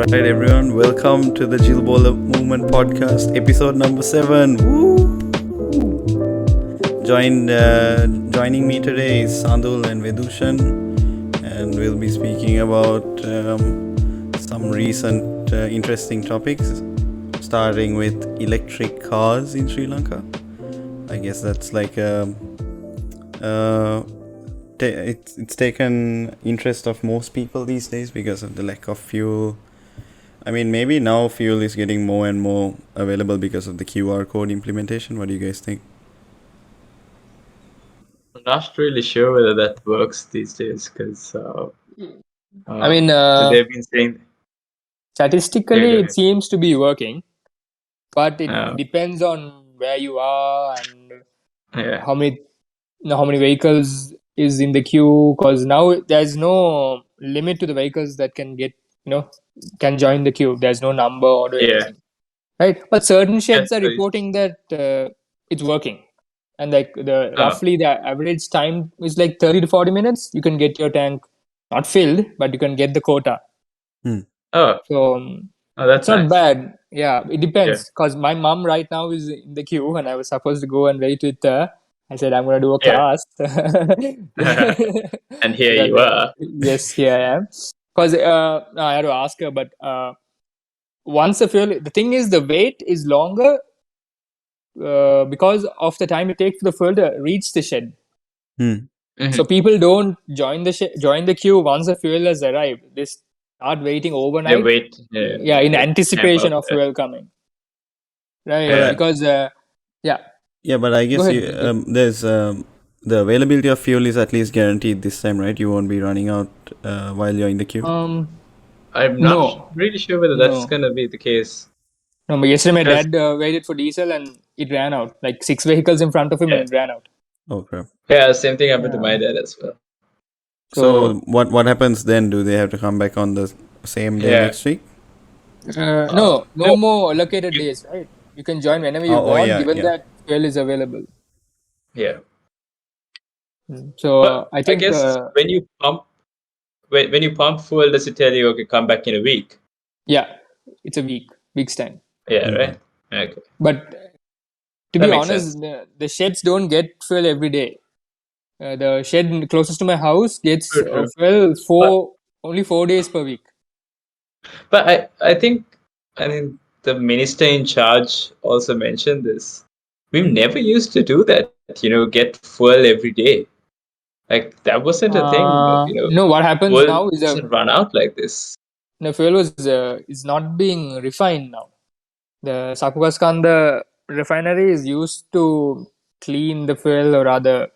right, everyone. Welcome to the Jill Bola Movement Podcast, episode number 7. Woo! Joining me today is Sandul and Vedushan, and we'll be speaking about some recent interesting topics, starting with electric cars in Sri Lanka. I guess that's like it's taken interest of most people these days because of the lack of fuel. I mean, maybe now fuel is getting more and more available because of the QR code implementation. What do you guys think? I'm not really sure whether that works these days because I mean, so they've been saying. statistically, Yeah, it seems to be working, but it Uh, depends on where you are and yeah, how many vehicles is in the queue. Because now there's no limit to the vehicles that can join the queue. There's no number or yeah, anything, right? But certain sheds are so reporting that it's working, and like oh, roughly the average time is like 30 to 40 minutes. You can get your tank not filled, but you can get the quota. oh, So that's it's not nice. bad. Yeah, it Yeah, depends. Because my mom right now is in the queue, and I was supposed to go and wait with her. I said I'm gonna do a yeah, class. and here Then you are. yes, here I am. Because no, I had to ask her, but once the thing is the wait is longer because of the time it takes for the fuel to reach the shed. Hmm. So people don't join the queue once the fuel has arrived. They start waiting They overnight. wait, Yeah, in they camp anticipation out of there. fuel coming. Right, But Yeah, because yeah, yeah, but I go guess ahead. there's the availability of fuel is at least guaranteed this time, right? You won't be running out while you're in the queue. I'm not No, really sure whether that's no, gonna be the case no. But yesterday my because dad waited for diesel and it ran out. Like 6 vehicles in front of him yeah, and it ran out. Oh crap! same thing happened to Yeah. my dad as well. So So what happens then? Do they have to come back on the same day Yeah, next week? no no, more allocated you, days, right? You can join whenever you Oh want, yeah, given yeah. that fuel is available. yeah, So but I I think guess when you pump fuel, does it tell you okay, come back in a week? yeah, it's a week's time. Yeah, Mhm. right. Okay, But to that be makes honest, sense. the sheds don't get fuel every day. The shed closest to my house gets True, true. fuel But only 4 days per week. but I think the minister in charge also mentioned this. We never used to do that. Get fuel every day. Like that wasn't a thing. No, what happens Fuel now is doesn't run out like this. the fuel is not being refined now. The Sakugaskanda refinery is used to clean the fuel, or rather,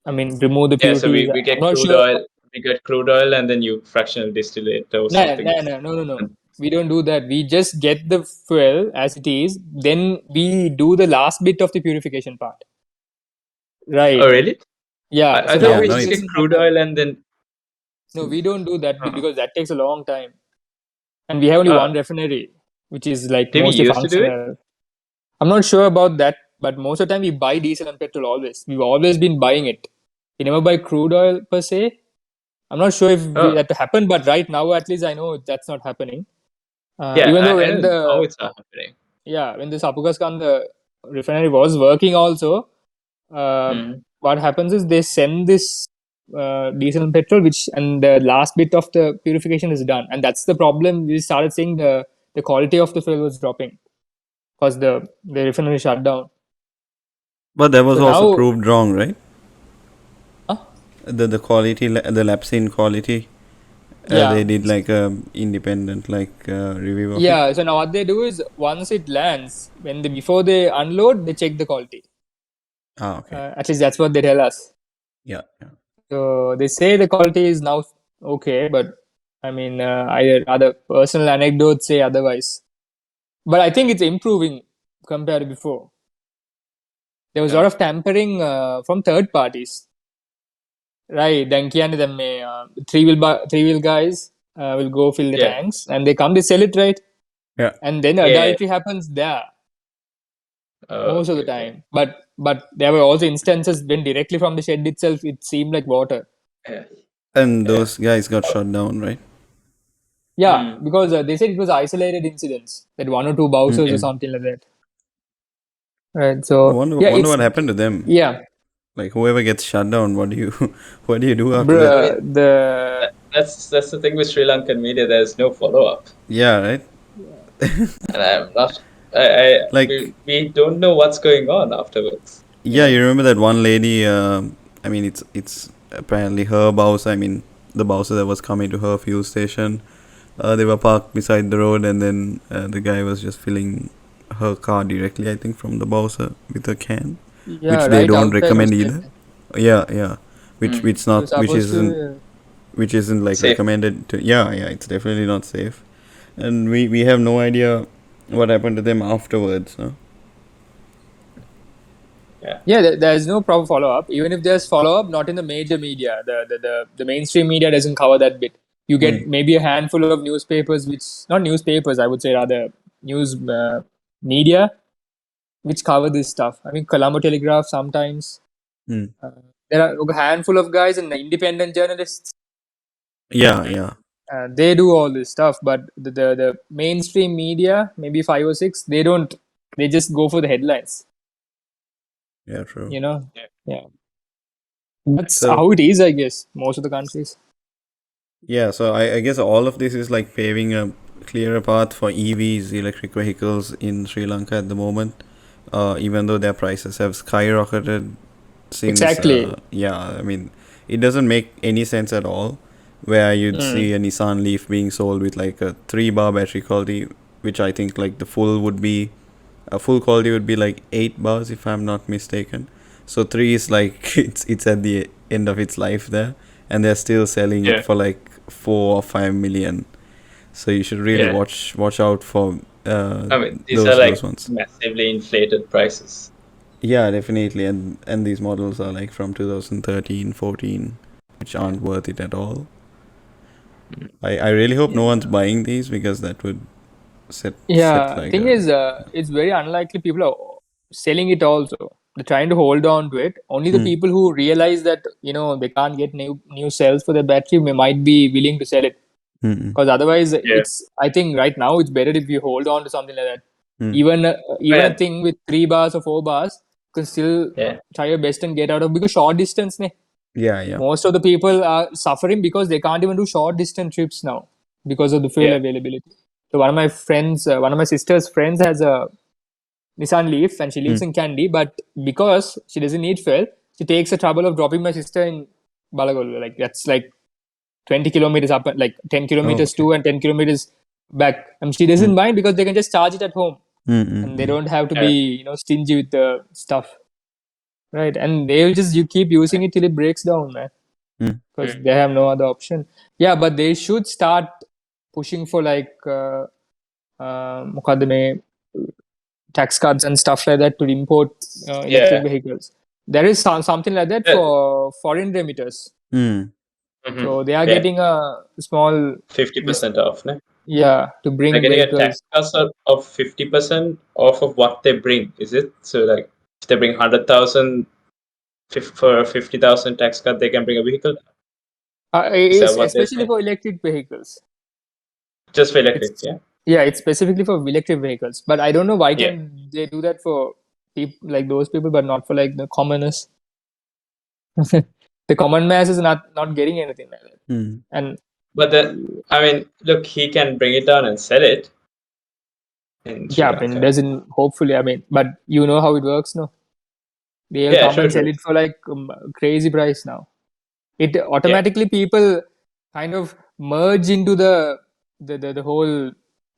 I mean, remove the Yeah, so impurities. we I'm get not crude sure. oil. We get crude oil, and then you fractional distill it or something. No. We don't do that. We just get the fuel as it is. Then we do the last bit of the purification part. Oh, Right. really? Yeah. I So thought now Yeah, we no, it just it's get doesn't crude happen. oil and then. No, we don't do that Uh, because that takes a long time. And we have only one uh, refinery, which is like did we mostly used to do it? functional. I'm not sure about that, but most of the time we buy diesel and petrol always. We've always been buying it. We never buy crude oil per se. I'm not sure if Oh, that happened, but right now at least I know that's not happening. yeah. Even though I don't know how it's not happening. when the Sapugaskan the refinery was working also, uh, Mm. what happens is they send this diesel and petrol, and the last bit of the purification is done, and that's the problem. We started seeing the quality of the fuel was dropping because the refinery shut down. but that was So also now, proved wrong, right? huh? The quality, the lapse in quality. They Yeah, did like a independent review of it. yeah. So now what they do is once it lands, before they unload, they check the quality. Okay. At least that's what they tell us. Yeah, yeah. So they say the quality is now okay, but I mean, other personal anecdotes say otherwise. But I think it's improving compared to before. There was a lot of tampering from third parties. Right, then three wheel guys will go fill the Yeah. tanks and they come, they sell it, right? Yeah. And then Yeah. adultery happens there most of the time. But there were also instances when directly from the shed itself it seemed like water. Yeah. And those guys got shot down, right? Yeah, because they said it was isolated incidents, that one or two bouncers or Yeah. something like that. Right. I So wonder, yeah, wonder it's what happened to them. yeah, Like whoever gets shut down, what do you what do you do after that? I mean, bruh. The that's the thing with Sri Lankan media. There's no follow up, Yeah, right. and I'm not. I Like we don't know what's going on afterwards. yeah, you remember that one lady? I mean, it's apparently her boss. I mean, the bouncer that was coming to her fuel station. They were parked beside the road, and then the guy was just filling her car directly. I think from the bouncer with a can, which yeah, they right don't outside the recommend either. station. Yeah, yeah. Which You're not supposed to. which isn't like Safe. recommended to. Yeah, yeah. It's definitely not safe, and we have no idea what happened to them afterwards. Huh? Yeah, there's no proper follow up. Even if there's follow up, not in the major media. The mainstream media doesn't cover that bit. You get maybe a handful of newspapers, which not newspapers, I would say rather news media, which cover this stuff. I mean, Colombo Telegraph sometimes. Hmm. There are a handful of guys and the independent journalists. Yeah, yeah, They do all this stuff, but the mainstream media, maybe five or six, they don't. They just go for the headlines. yeah. True. You know. Yeah. Yeah. That's So how it is, I guess, most of the countries. yeah, so I guess all of this is like paving a clearer path for EVs, electric vehicles in Sri Lanka at the moment. Even though their prices have skyrocketed since Exactly. yeah, I mean it doesn't make any sense at all where you'd see a Nissan Leaf being sold with like a 3 bar battery quality, which I think like the full quality would be like 8 bars if I'm not mistaken. So 3 is like it's at the end of its life there, and they're still selling it Yeah. for like 4 or 5 million. So you should really Yeah. watch out for I mean, these are those like ones. massively inflated prices. Yeah, definitely, and these models are like from 2013, 14, which aren't worth it at all. I really hope no one's buying these because that would set Yeah, like thing a is, it's very unlikely people are selling it also. They're trying to hold on to it. Only the people who realize that, they can't get new cells for their battery might be willing to sell it. Because otherwise, I think right now it's better if you hold on to something like that. Even even a Yeah. thing with 3 bars or 4 bars, you can still Yeah. try your best and get out of, because short distance, yeah. most of the people are suffering because they can't even do short distance trips now because of the fuel Yeah. availability. So one of my sister's friends has a Nissan Leaf and she lives in Kandy, but because she doesn't need fuel, she takes the trouble of dropping my sister in Balagol. Like that's like 20 kilometers up, like 10 Oh, kilometers okay. to and 10 kilometers back. And she doesn't mind because they can just charge it at home and they don't have to be, Yeah. stingy with the stuff. Right. And they'll just you keep using it till it breaks down, man. Because they have no other option. Yeah, but they should start pushing for like මොකද්ද මේ tax cuts and stuff like that to import electric Yeah. vehicles. There is something like that Yeah. for foreign remitters. Mm. So they are Yeah. getting a small 50% off. No? to bring They're getting a vehicles. tax cut of 50% off of what they bring. Is it? So like if they bring 100,000 for 50,000 tax cut, they can bring a vehicle. Is that It's what they're especially saying? for electric vehicles. Just for electric, It's yeah. Yeah, it's specifically for electric vehicles. But I don't know why Yeah. can they do that for people like those people, but not for like the commoners. The common mass is not getting anything like that. And But then, I mean, look, he can bring it down and sell it in Sri yeah, I Lanka. mean, doesn't hopefully. I mean, but you know how it works, no? They'll Yeah, come and true. sell it for like crazy price now. It automatically people kind of merge into the whole.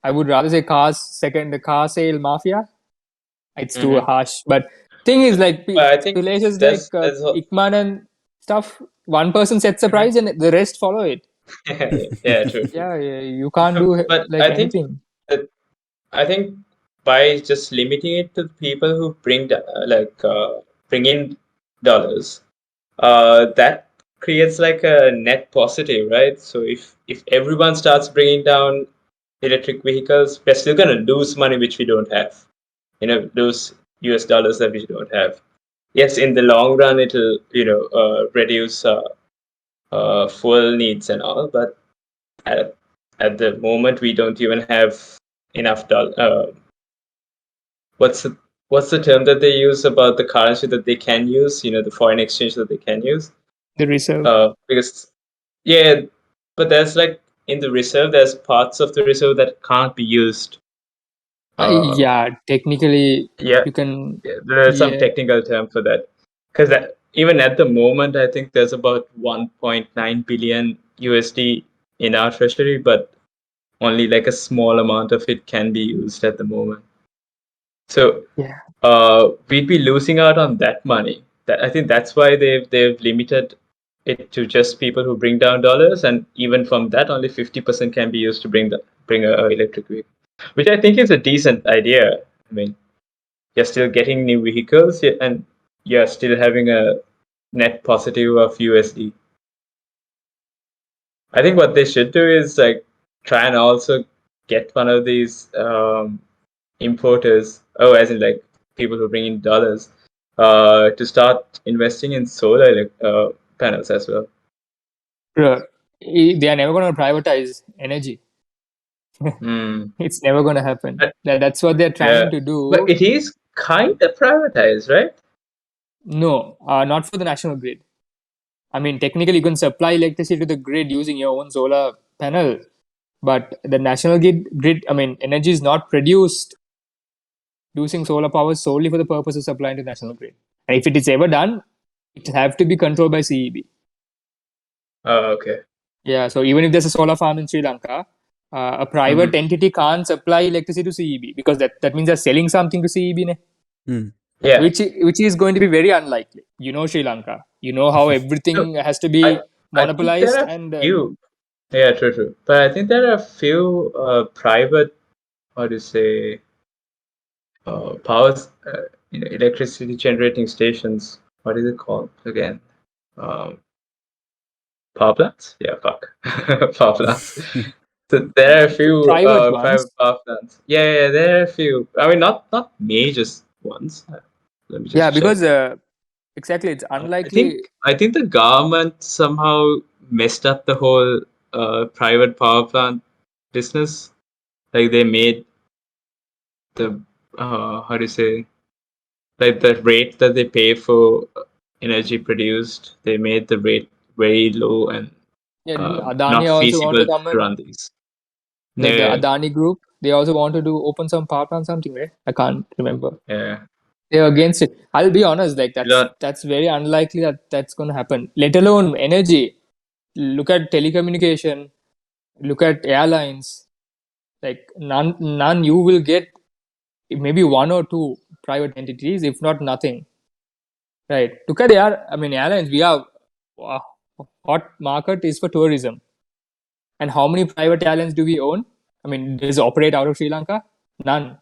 I would rather say the car sale mafia. It's too harsh, but thing is like But I think places like there's Ikman and stuff. One person sets the price and the rest follow it. yeah, true. Yeah, you can't do But like I think anything. that I think by just limiting it to the people who bring in dollars, that creates like a net positive, right? So if everyone starts bringing down electric vehicles, we're still gonna lose money which we don't have. Those US dollars that we don't have. Yes, in the long run, it'll reduce fuel needs and all, but at the moment we don't even have enough what's the what's the term that they use about the currency that they can use? The foreign exchange that they can use. The reserve. Because yeah, but there's like in the reserve, there's parts of the reserve that can't be used. Yeah, technically Yeah, you can. there's some Yeah, technical term for that. Because even at the moment, I think there's about 1.9 billion USD in our treasury, but only like a small amount of it can be used at the moment. So yeah, we'd be losing out on that money. I think that's why they've limited it to just people who bring down dollars, and even from that, only 50% can be used to bring a electric vehicle, which I think is a decent idea. I mean, you're still getting new vehicles, and you're still having a net positive of USD. I think what they should do is like try and also get one of these importers, as in like people who bring in dollars, to start investing in solar panels as well. bro. They are never going to privatize energy. Mm. It's never going to happen. But, That's what they're trying to but do. it is kind of privatized, right? No, not for the national grid. I mean, technically, you can supply electricity to the grid using your own solar panel, but the national grid, I mean, energy is not produced using solar power solely for the purpose of supplying to the national grid. And if it is ever done, it will have to be controlled by CEB. Oh, okay. Yeah, so even if there's a solar farm in Sri Lanka, a private entity can't supply electricity to CEB because that means they're selling something to CEB, ne? Yeah. which is going to be very unlikely. Sri Lanka. You know how So everything has to I be I think there monopolized are and few. Yeah, true. But I think there are a few private, how do you say, power, electricity generating stations. What is it called again? Um, Power plants? Yeah, fuck. Power plants. So there are a few private private ones. power plants. Yeah, there are a few. I mean, not major ones. Let me Yeah, just check. because exactly, it's I think unlikely. I think the government somehow messed up the whole private power plant business. Like they made the how do you say, like the rate that they pay for energy produced. They made the rate very low and Yeah, didn't Adani not also want to feasible come to and run these. the Yeah, Adani group? They also want to do open some power plant something, right? I can't remember. yeah. They're against it. I'll be honest, like Elon, that's very unlikely that that's going to happen. Let alone energy. Look at telecommunication. Look at airlines. Like none. You will get maybe one or two private entities, if not nothing. Right. Look at airlines. We are wow, hot market is for tourism. And how many private airlines do we own? I mean, does it operate out of Sri Lanka? None.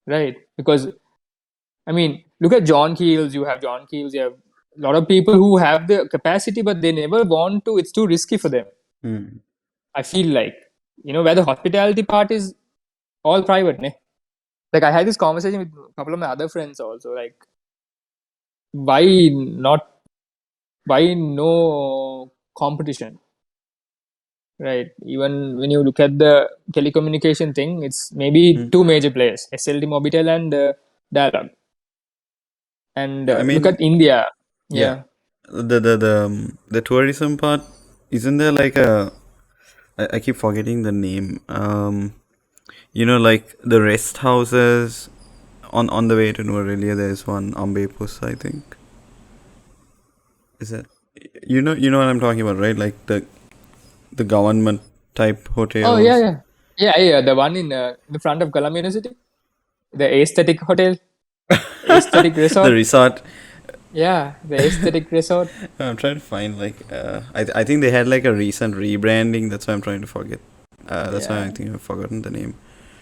Right. Because I mean, look at John Keels. You have John Keels. You have a lot of people who have the capacity, but they never want to. It's too risky for them. I feel like, where the hospitality part is all private. Ne? Like, I had this conversation with a couple of my other friends also. Like, why not? Why no competition? Right. Even when you look at the telecommunication thing, it's maybe two major players: SLT Mobitel and Dialog. And I look at mean, India. yeah, Yeah. the tourism part, isn't there like I keep forgetting the name. Like the rest houses on the way to Nuvarelia. There's one Ambepus, I think. Is that you know what I'm talking about, right? Like the government type Oh hotels. yeah. The one in the front of Colum University, the aesthetic hotel, aesthetic The resort. resort. Yeah, the aesthetic resort. I'm trying to find like I think they had like a recent rebranding. That's why I'm trying to forget. That's why I Yeah, think I've forgotten the name.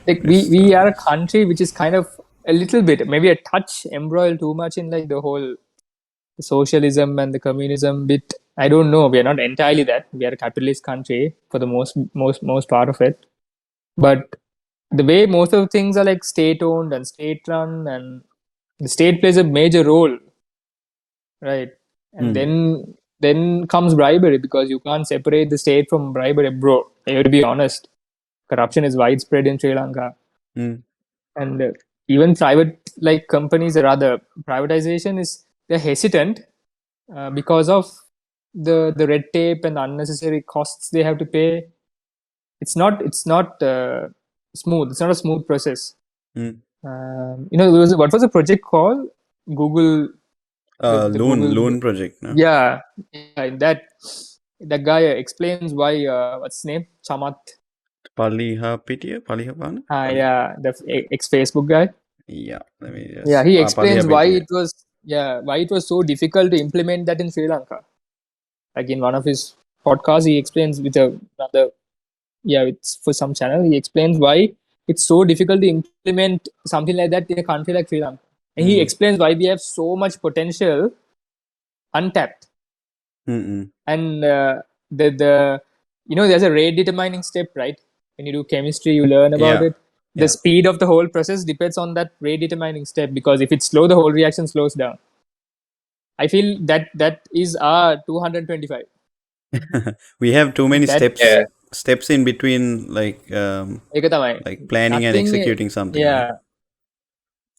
like Rest we are a house. country which is kind of a little bit, maybe a touch embroiled too much in like the whole socialism and the communism bit. I don't know. We are not entirely that. We are a capitalist country for the most part of it. But the way most of the things are like state owned and state run, and the state plays a major role, right? And Hmm. then then comes bribery, because you can't separate the state from bribery, bro. You have to be honest. Corruption is widespread in Sri Lanka, Mm. and even private like companies or other privatization is they're hesitant because of the red tape and unnecessary costs they have to pay. It's not smooth. It's not a smooth process. Mm. What was the project called? Google, the Google. Loan project, no? Yeah, that guy explains why. What's his name? Chamat. Palihapana? Yeah, the ex Facebook guy. Yeah, let me just. Yeah, he explains why Palihapitiya. it was so difficult to implement that in Sri Lanka. Like in one of his podcasts, he explains with another, it's for some channel. He explains why it's so difficult to implement something like that in a country like Sri Lanka, and he explains why we have so much potential untapped. Mm-mm. And there's a rate determining step, right? When you do chemistry, you learn about it. The speed of the whole process depends on that rate determining step, because if it's slow, the whole reaction slows down. I feel that is our 225. We have too many Yeah. steps in between, like planning and executing something. Yeah,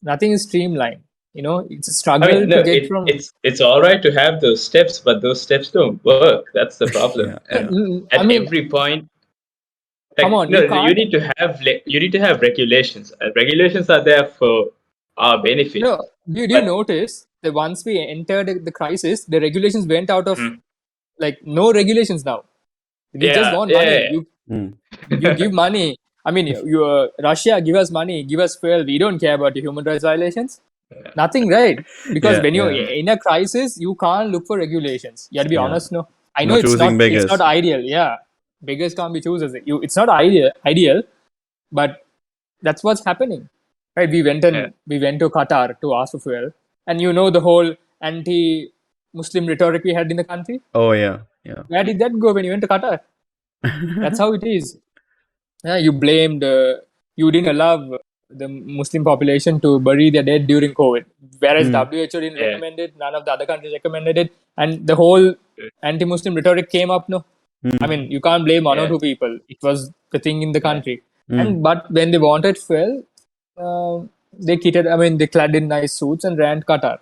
nothing is streamlined. It's a I struggle mean, no, to get from. it's all right to have those steps, but those steps don't work. That's the problem. Yeah. At every point, like, come on, no, you can't. you need to have regulations. And regulations are there for our benefit. Do you notice that once we entered the crisis, the regulations went out of like no regulations now. We just want money. You give money. I mean, Russia give us money, give us fuel. We don't care about the human rights violations. Nothing, right? Because when you're in a crisis, you can't look for regulations. You have to be honest. No, I know it's not ideal. Yeah, beggars can't be choosers. It's not ideal, but that's what's happening, right? We went to Qatar to ask for fuel, and the whole anti-Muslim rhetoric we had in the country. Oh yeah. Where did that go when you went to Qatar? That's how it is. Yeah, you blamed. You didn't allow the Muslim population to bury their dead during COVID, whereas WHO didn't recommend it. None of the other countries recommended it, and the whole anti-Muslim rhetoric came up. No, I mean, you can't blame one or two people. It was the thing in the country. But when they wanted fuel, they clad in nice suits and ran Qatar.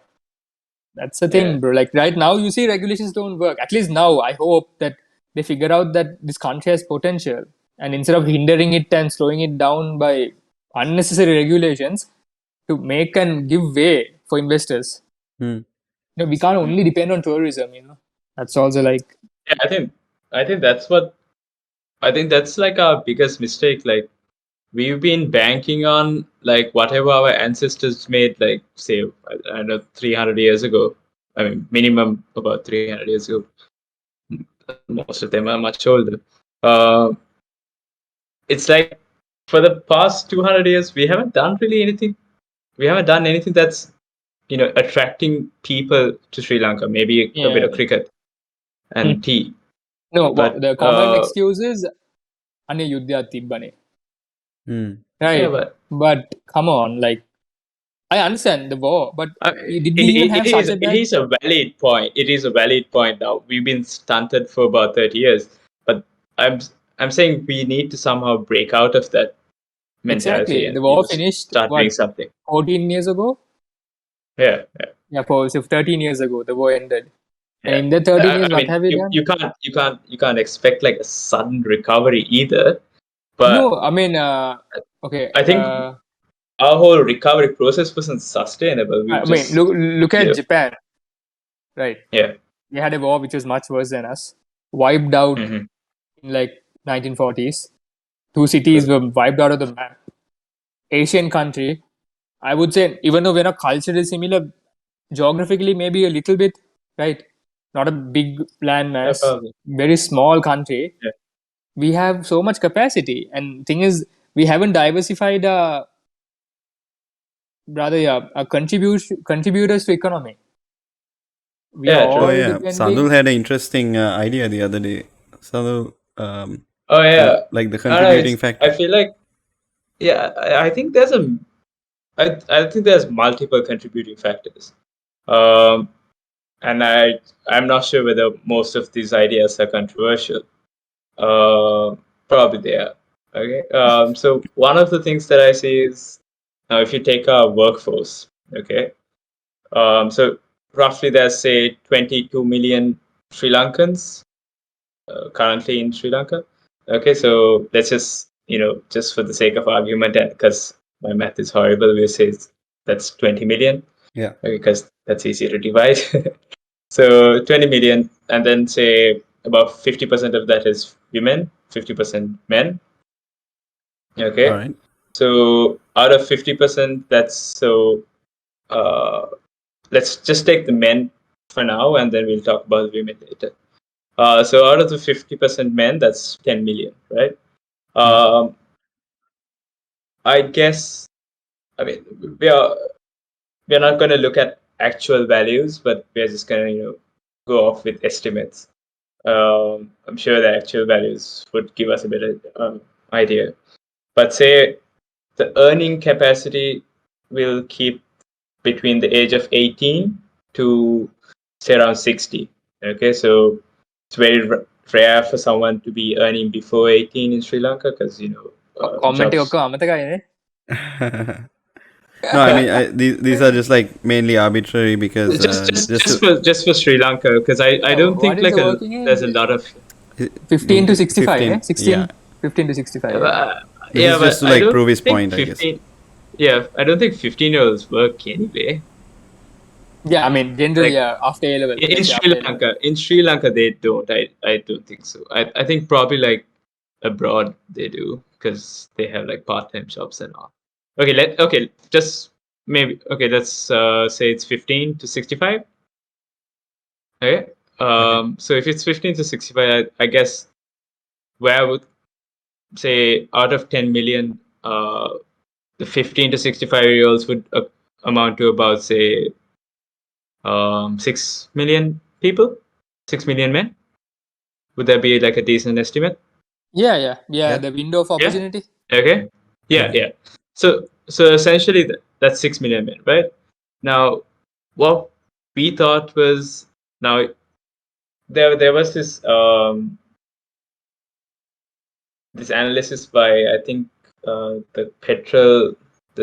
That's the thing, bro. Like right now, you see regulations don't work. At least now, I hope that they figure out that this country has potential, and instead of hindering it and slowing it down by unnecessary regulations, to make and give way for investors. We can't only depend on tourism. That's also like. Yeah, I think that's like our biggest mistake. Like, we've been banking on like whatever our ancestors made, like say, I don't know, 300 years ago. I mean, minimum about 300 years ago. Most of them are much older. It's like for the past 200 years, we haven't done really anything. We haven't done anything that's attracting people to Sri Lanka. Maybe a bit of cricket and tea. No, but the common excuse is ane yuddha tibbane. Right, but come on, like I understand the war, but did we even have such a bad? It is a valid point. It is a valid point. Now we've been stunted for about 30 years, but I'm saying we need to somehow break out of that mentality. Exactly, the war finished. Start doing something. 14 years ago. Yeah. For 13 years ago, the war ended. And in the 13 years, what have we done? You can't expect like a sudden recovery either. But no, I mean, okay. I think our whole recovery process wasn't sustainable. Look at Japan, right? Yeah, they had a war which was much worse than us, wiped out in like 1940s. 2 cities were wiped out of the map. Asian country, I would say, even though we're not culturally similar, geographically maybe a little bit, right? Not a big land mass, very small country. Yeah. We have so much capacity, and thing is, we haven't diversified our contributors to economy. Sadul had an interesting idea the other day. Sadul, like the contributing factor. I feel like, I think I think there's multiple contributing factors. and I'm not sure whether most of these ideas are controversial. Probably they are. Okay. So one of the things that I see is now if you take our workforce, okay. So roughly there's say 22 million Sri Lankans currently in Sri Lanka. Okay, so let's just for the sake of argument, and because my math is horrible, we say that's 20 million. Yeah. Okay, because that's easy to divide. So 20 million, and then say about 50% of that is women, 50% men. Okay, All right. so out of 50%, that's so. Let's just take the men for now, and then we'll talk about women later. So out of the 50% men, that's 10 million, right? Um, I guess. I mean, we are we're not going to look at actual values, but we're just going to go off with estimates. I'm sure the actual values would give us a better idea. But say the earning capacity will keep between the age of 18 to say around 60. Okay, so it's very rare for someone to be earning before 18 in Sri Lanka because comment jobs. ඔක්කොම අමතකයිනේ. No, I mean these are just like mainly arbitrary because just for Sri Lanka because I don't What think is like the working age? there's a lot of 15 to 65, 15, 16, yeah. 15 to 65. This is just to I like don't prove his think point, I guess. 15. Yeah, I don't think 15-year-olds work anyway. Yeah, I mean, generally, Like, yeah, after A level. In let's say Sri after A-level. Lanka, they don't. I don't think so. I think probably like abroad they do because they have like part-time jobs and all. Okay, just maybe let's say it's 15 to 65. Okay. So if it's 15 to 65, I guess where I would say out of 10 million, the 15 to 65-year-olds would amount to about say 6 million people, 6 million men. Would that be like a decent estimate? Yeah, Yeah. the window of opportunity. Okay. Yeah. So essentially that's 6 million men, right? Now, what we thought was now there was this analysis by I think the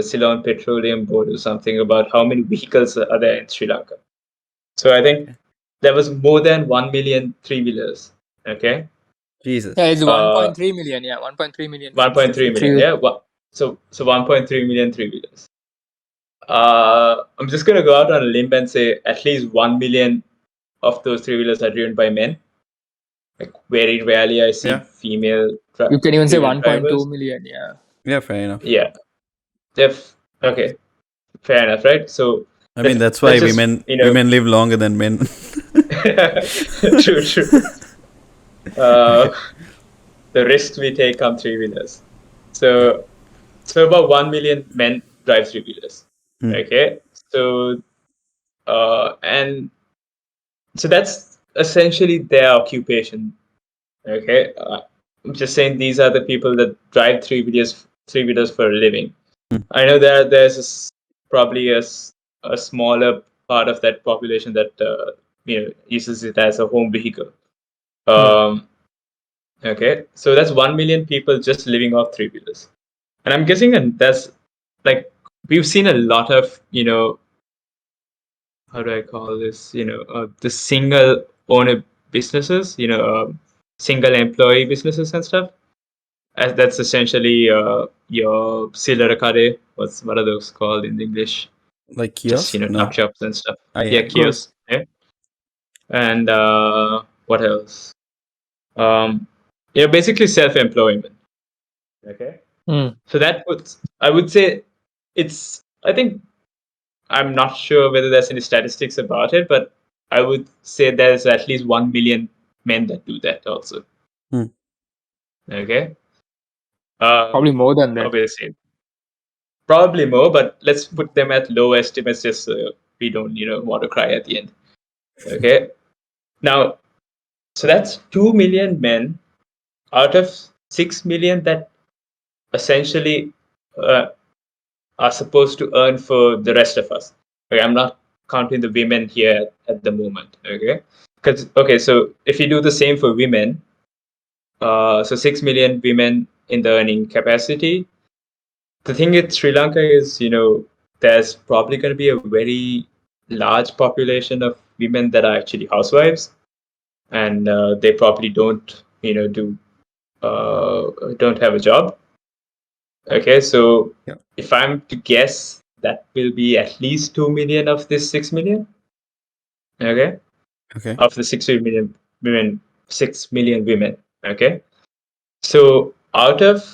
Ceylon Petroleum Board or something about how many vehicles are there in Sri Lanka. So I think there was more than 1 million three-wheelers. Okay. Jesus. Yeah, it's 1.3 million. Yeah, 1.3 million. 1.3 million. Yeah. So 1.3 million three-wheelers. I'm just gonna go out on a limb and say at least 1 million of those three-wheelers are driven by men. Like very rarely I see female. You can even say female 1.2 drivers. million. Yeah. Yeah, fair enough. Yeah. Okay. Fair enough, right? So I mean that's why just, women live longer than men. True. The risks we take on three-wheelers. So about 1 million men drive three-wheelers. Okay. So and so that's essentially their occupation. Okay. I'm just saying these are the people that drive three-wheelers for a living. I know that there's probably a smaller part of that population that uses it as a home vehicle. Okay, so that's 1 million people just living off three-wheelers, and I'm guessing that's like we've seen a lot of how do I call this? The single owner businesses, single employee businesses and stuff. That's essentially your silarakade. What are those called in English? Like kiosks? Just tuck shops and stuff. Yeah. Kiosks. Yeah. And what else? Basically self-employment. Okay. So I would say I think I'm not sure whether there's any statistics about it, but I would say there's at least 1 million men that do that also. Okay. Probably more than that. Obviously. Probably more, but let's put them at low estimates just so we don't, want to cry at the end. Okay. Now, so that's 2 million men out of 6 million that essentially are supposed to earn for the rest of us. Okay, I'm not counting the women here at the moment. Okay, so if you do the same for women, so 6 million women in the earning capacity. The thing with Sri Lanka is, there's probably going to be a very large population of women that are actually housewives, and they probably don't, don't have a job. Okay, so Yeah. if I'm to guess, that will be at least 2 million of this 6 million. Okay, Okay. of the 6 million women, 6 million women. Okay, so out of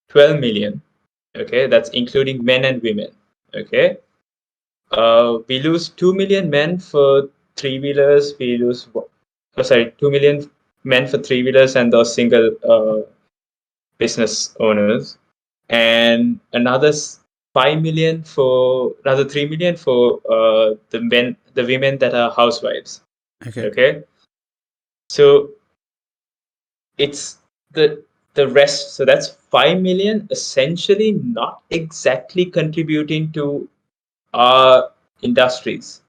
12 million, okay, that's including men and women. Okay, we lose 2 million men for three-wheelers. We lose, 2 million men for three-wheelers and those single business owners, and another 5 million for another 3 million for the women that are housewives. Okay. Okay, so it's the rest. So that's 5 million essentially not exactly contributing to our industries.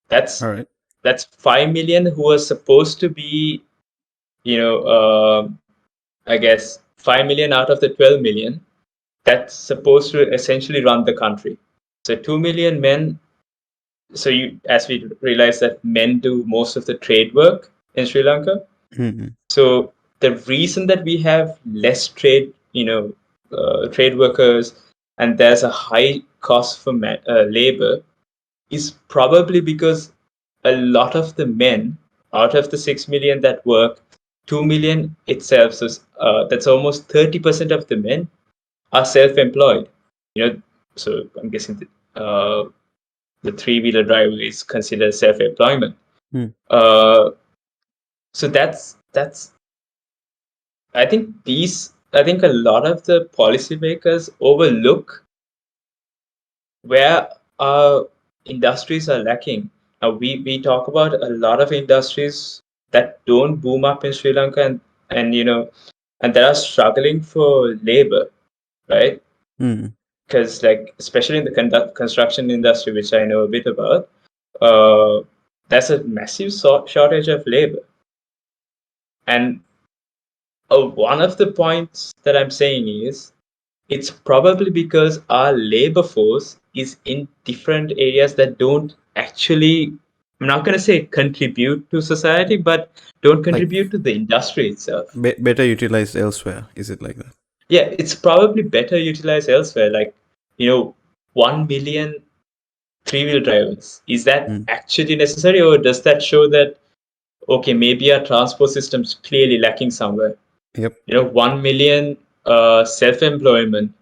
That's All right. that's 5 million who are supposed to be, I guess 5 million out of the 12 million that's supposed to essentially run the country. So 2 million men. So as we realize that men do most of the trade work in Sri Lanka. Mhm. So the reason that we have less trade, trade workers, and there's a high cost for labor is probably because a lot of the men out of the 6 million that work, 2 million itself, so that's almost 30% of the men are self-employed. So I'm guessing the three-wheeler driver is considered self-employment. Hmm. So that's I think a lot of the policymakers overlook where our industries are lacking. Now we talk about a lot of industries that don't boom up in Sri Lanka, and that are struggling for labor, right? Mhm. Because especially in the construction industry, which I know a bit about, uh, there's a massive shortage of labor. And one of the points that I'm saying is it's probably because our labor force is in different areas that don't actually, I'm not going to say contribute to society, but don't Like contribute to the industry itself. better utilized elsewhere. Is it like that? Yeah, it's probably better utilized elsewhere. 1 million three-wheel drivers. Is that Mm. actually necessary, or does that show that, okay, maybe our transport system's clearly lacking somewhere? Yep. 1 million self-employment.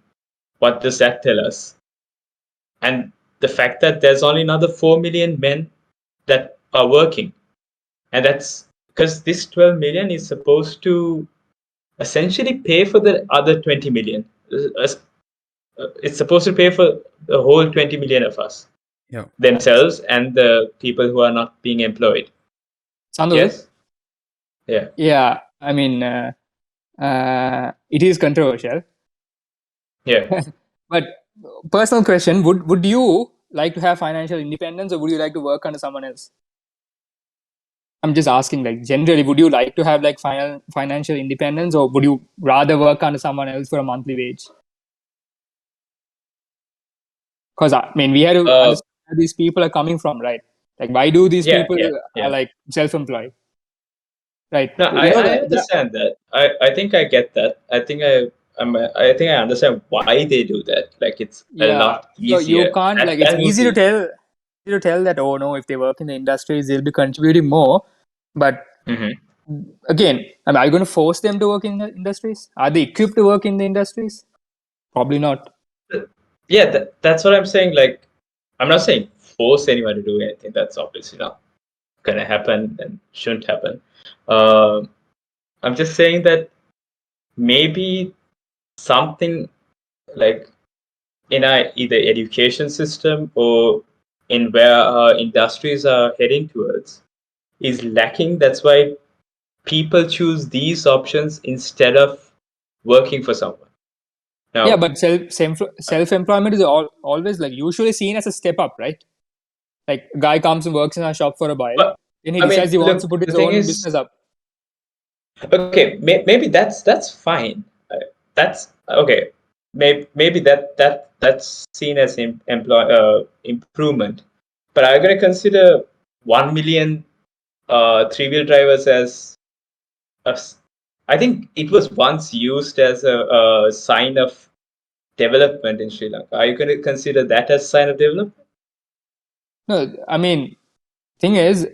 What does that tell us? And the fact that there's only another 4 million men that are working. And that's because this 12 million is supposed to essentially pay for the other 20 million. It's supposed to pay for the whole 20 million of us, Yeah. themselves and the people who are not being employed. Sandhu? Yes? Yeah. Yeah, I mean, it is controversial. Yeah. But personal question, would you like to have financial independence or would you like to work under someone else? I'm just asking, like, generally, would you like to have like financial independence or would you rather work under someone else for a monthly wage? Because I mean, we had to Uh, understand where these people are coming from, right? Like, why do these yeah, people yeah, are yeah. like self-employed, right? No, You know I that understand that. I think I get that. I think I understand why they do that. Like it's a yeah. lot So you easier. can't That like it's that would easy to be. tell that, oh no, if they work in the industries they'll be contributing more, but Mhm. again, are you going to force them to work in the industries? Are they equipped to work in the industries? Probably not. Yeah, that's what I'm saying. Like, I'm not saying force anyone to do anything. That's obviously not gonna happen and shouldn't happen. Um, I'm just saying that maybe something like in our either education system or in where our industries are heading towards is lacking. That's why people choose these options instead of working for someone. Yeah, Now, but self employment is always like usually seen as a step up, right? Like a guy comes and works in our shop for a while, But then he I mean, decides he wants to look, put the his thing own is, business up. okay, maybe that's fine. That's okay. Maybe that's seen as improvement. But I'm gonna consider 1 million three-wheel drivers as I think it was once used as a sign of development in Sri Lanka. Are you going to consider that as sign of development? No, I mean, thing is,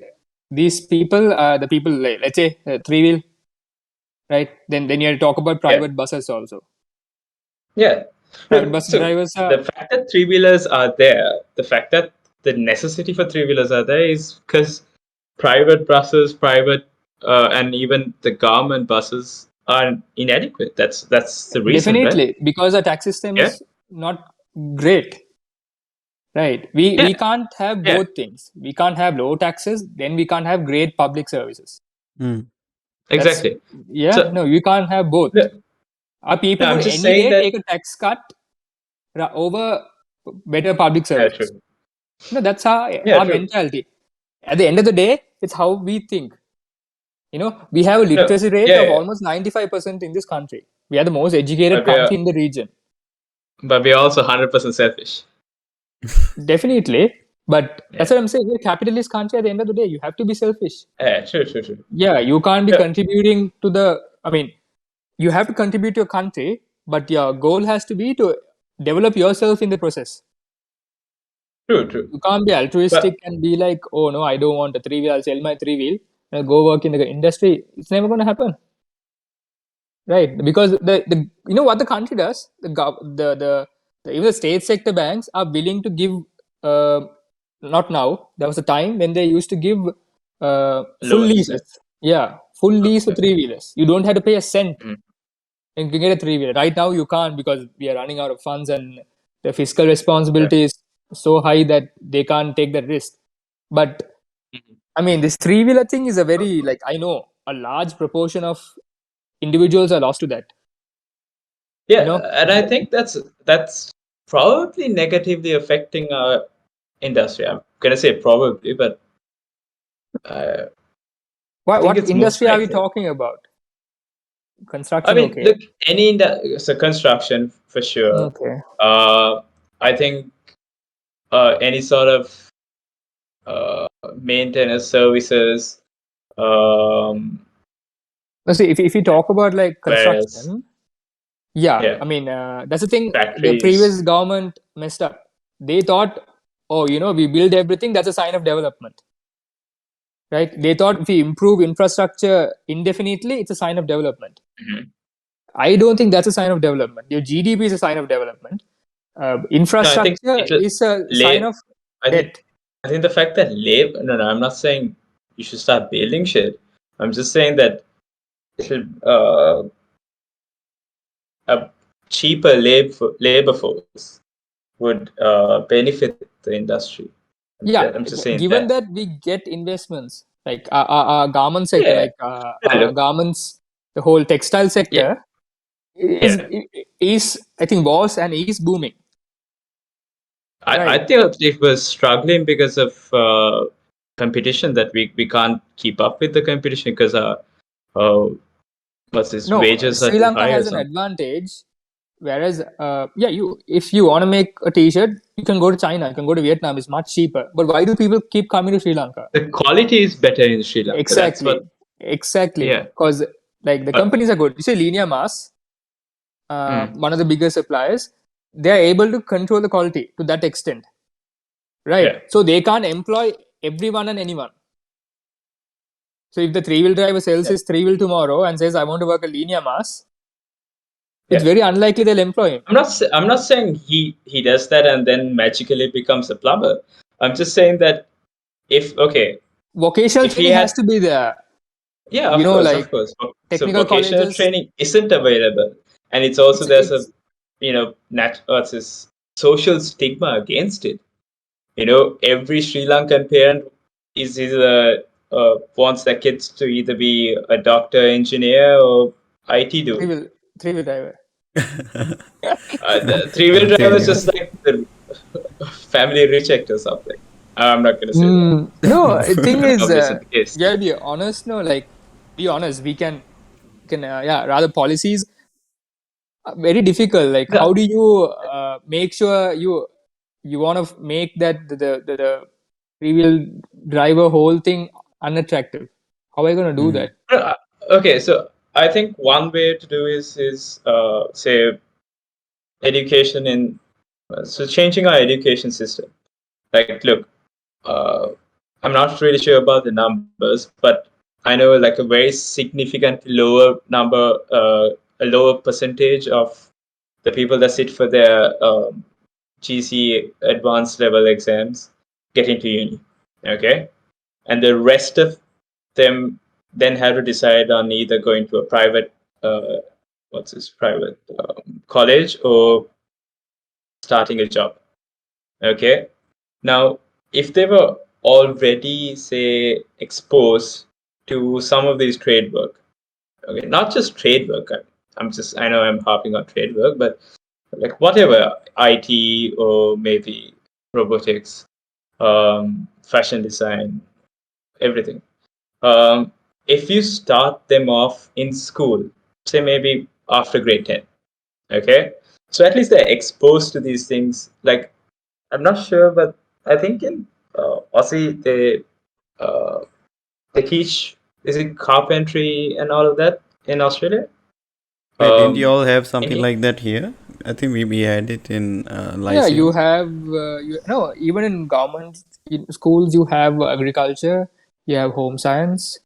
these people, the people, like, let's say three wheel, right? Then you have to talk about Yeah, private buses also. yeah. Private Look, bus so drivers are the fact that three-wheelers are there, the fact that the necessity for three-wheelers are there is because private buses, and even the government buses are inadequate. That's the reason, right? definitely because the tax system Yeah, is not great, right? We yeah, can't have yeah. both things. We can't have low taxes, then we can't have great public services. Mm. That's Exactly. yeah, So no, we can't have both. no, Our people no, I'm would just any saying day that. take a tax cut over better public Yeah, services. true. No, that's Yeah, our true. mentality. At the end of the day, it's how we think. We have a No, literacy rate yeah, of yeah. almost 95% in this country. We are the most educated But we are, country in the region. but we are also 100% selfish. Definitely. But Yeah, that's what I'm saying. We're a capitalist country at the end of the day. You have to be selfish. yeah, true, true, true. Yeah, you can't be Yeah, contributing to I mean, you have to contribute to your country, but your goal has to be to develop yourself in the process. true, true. You can't be altruistic But and be like, oh no, I don't want a three wheel, I'll sell my three wheel and I'll go work in the industry. It's never going to happen. Right, because the what the country does, even the state sector banks are willing to give. Uh, Not now. There was a time when they used to give full loans, yeah. leases. Yeah, full lease for Okay. three wheelers. You don't have to pay a cent Mm, and you can get a three wheeler. Right now, you can't because we are running out of funds and the fiscal yeah. responsibility is so high that they can't take that risk. But Mhm. I mean, this three wheeler thing is a very like I know a large proportion of individuals are lost to that. You know, Yeah, and I think that's probably negatively affecting our industry. I'm gonna say probably, but uh, I think what it's most industry are we likely. talking about? I Construction, mean, okay. look, so construction for sure. Okay. Uh, I think any sort of maintenance services, um, Now, see, if you talk about like whereas construction, yeah, yeah, I mean, that's the thing the factories. previous government messed up. They thought, oh, we build everything, that's a sign of development, right? They thought if we improve infrastructure indefinitely, it's a sign of development. Mhm. I don't think that's a sign of development. Your GDP is a sign of development. No, I think Infrastructure it will is a sign lab. of I think debt. I think the fact that labor. No, no, I'm not saying you should start building shit. I'm just saying that it'll a cheaper labor force would benefit the industry. Yeah, I'm just saying given that. that we get investments like our garment sector, Yeah. like Yeah, look. garments, the whole textile Yeah. sector is Yeah. is I think was and is booming, I right? think it was struggling because of competition that we can't keep up with the competition because uh, what's this No, wages are Sri too Lanka high or has an something. advantage, whereas yeah, you if you want to make a T-shirt, you can go to China, you can go to Vietnam. It's much cheaper. But why do people keep coming to Sri Lanka? The quality is better in Sri Lanka. That's what. Exactly, Yeah. because like the Uh, companies are good. You say Linear Mass, mm, one of the biggest suppliers, they are able to control the quality to that extent, right? yeah. So they can't employ everyone and anyone. So if the three wheel driver sells Yeah. his three wheel tomorrow and says, I want to work a Linear Mass, it's Yeah. very unlikely they'll employ him. I'm not saying he does that and then magically becomes a plumber. I'm just saying that if okay, Vocational if he training has had to be there. yeah, of course, of Like course. So technical vocational colleges, training isn't available, and it's also there's a it's what's this social stigma against it. Every Sri Lankan parent is either wants their kids to either be a doctor, engineer, or IT three dude. wheel three wheel driver. The three-wheel drive Okay, is just like the family reject or something. I'm not going to say that. No, the thing is, Obviously, the case. yeah, be honest. No, like be honest. We can yeah. Rather, policies are very difficult. Like, No, how do you make sure you want to make that the three wheel driver whole thing unattractive? How are you gonna do Mm. that? no, okay, so I think one way to do is say education in so changing our education system. Like, look, uh, I'm not really sure about the numbers, but I know like a very significantly lower number, a lower percentage of the people that sit for their GC advanced level exams get into uni. Okay, and the rest of them then have to decide on either going to a private, private college or starting a job. Okay, now if they were already say exposed to some of these trade work, okay, not just trade work. I know I'm harping on trade work, but like whatever IT or maybe robotics, fashion design, everything. If you start them off in school, say maybe after grade 10, okay? So at least they're exposed to these things. Like, I'm not sure, but I think in Aussie, uh, they teach, is it carpentry and all of that in Australia? Wait, didn't you all have In something like that here? I think we had it in Yeah, you Lyceum. have no, even in government in schools you have agriculture, you have home science.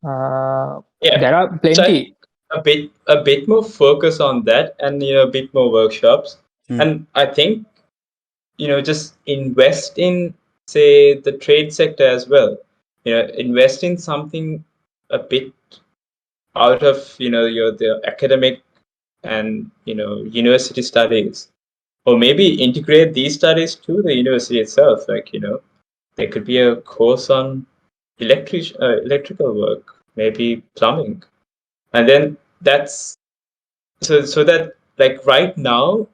Yeah. There are So I think plenty. a bit more focus on that, and a bit more workshops. Mm. And I think just invest in, say, the trade sector as well. Invest in something a bit out of your the academic and university studies, or maybe integrate these studies to the university itself. Like, there could be a course on electrical work, maybe plumbing, and then that's so that, like, right now,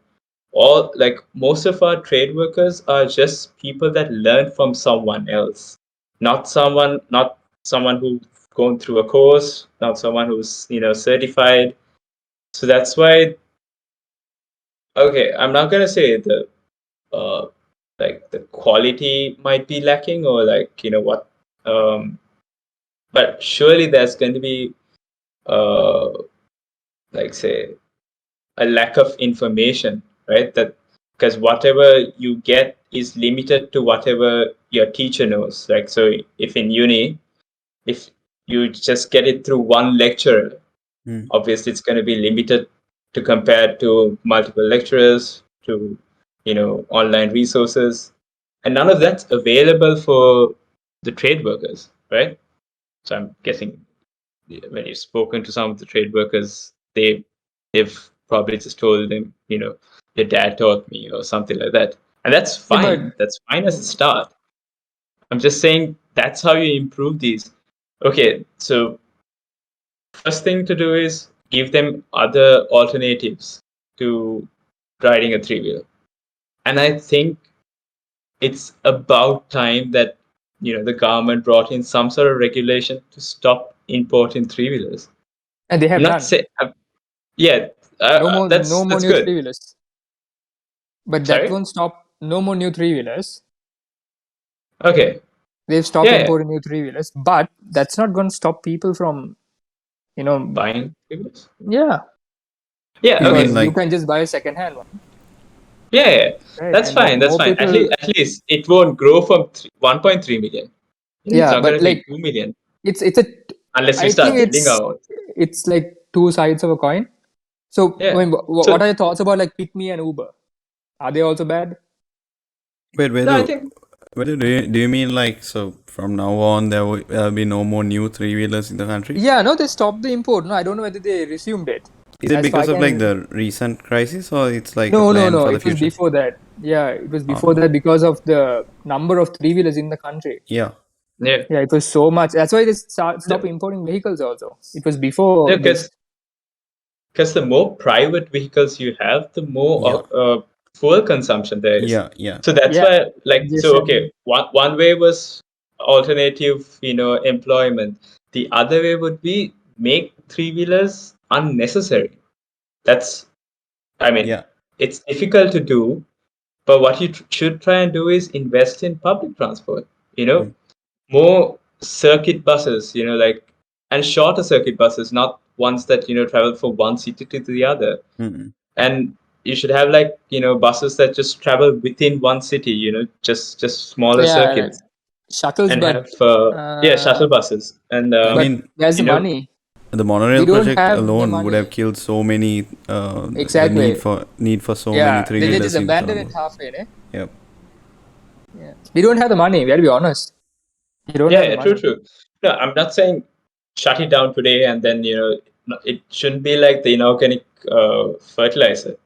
all, like, most of our trade workers are just people that learn from someone else, not someone who's gone through a course, not someone who's certified. So that's why, okay, I'm not gonna say uh the quality might be lacking, or like, what, um but surely there's going to be uh like, say, a lack of information, right? That, because whatever you get is limited to whatever your teacher knows. Like, so if in uni, if you just get it through one lecturer, Mm. obviously it's going to be limited to compare to multiple lecturers, to online resources, and none of that's available for the trade workers, right? So I'm guessing, when you've spoken to some of the trade workers, they've probably just told them, your dad taught me, or something like that, and that's Yeah, but fine. That's fine as a start. I'm just saying that's how you improve these. Okay, so first thing to do is give them other alternatives to riding a three wheeler, and I think it's about time that the government brought in some sort of regulation to stop importing three wheelers. and they I'm have not done. saying, yeah, No more that's new good. three wheelers. But that Sorry. won't stop. No more new three wheelers. Okay. They've stopped Yeah, yeah. importing new three wheelers, but that's not going to stop people from, you know, Buying tickets. yeah, Yeah. You mean because Okay. you like, can just buy a second hand one, Yeah, yeah. right? That's And more, fine. That's more fine. At people, least, at least it won't grow from 1.3 million. It's yeah, not going but to be like 2 million it's a, unless we I think start building our own. it's like two sides of a coin. So, I Yeah. mean, what So are your thoughts about like Pick Me and Uber? Are they also bad? wait, no, I think whether do you mean like, so from now on there'll be no more new three wheelers in the country? Yeah, no, they stopped the import. No, I don't know whether they resumed it. Is it As far I because of like can, the recent crisis, or it's like a no, no, plan no. for the It was future? before that. Yeah, it was before Oh, that because of the number of three wheelers in the country. yeah. yeah. Yeah, it was so much. That's why they stopped No, importing vehicles also. It was before because this. the more private vehicles you have, the more Yeah. fuel consumption there is. Yeah. So that's Yeah, why, like, so congestion. okay, one way was alternative, employment. The other way would be make three-wheelers unnecessary. That's, I mean, Yeah. it's difficult to do, but what you should try and do is invest in public transport. Mm. More circuit buses, and shorter circuit buses, not ones that travel from one city to the other. Mm. And you should have, like, buses that just travel within one city, just smaller Yeah, like circuits, shuttles, and have uh, shuttle buses. And I but mean, there's the you know money. the We monorail don't project have the alone would have money. killed so many. The Exactly. need for so many Yeah, they just three-wheelers in abandon it Colombo. halfway. Ne? Yep. Yeah. We don't have the money. We have to be honest. We don't have the true, money. true. No, I'm not saying shut it down today, and then it shouldn't be like the inorganic fertilizer.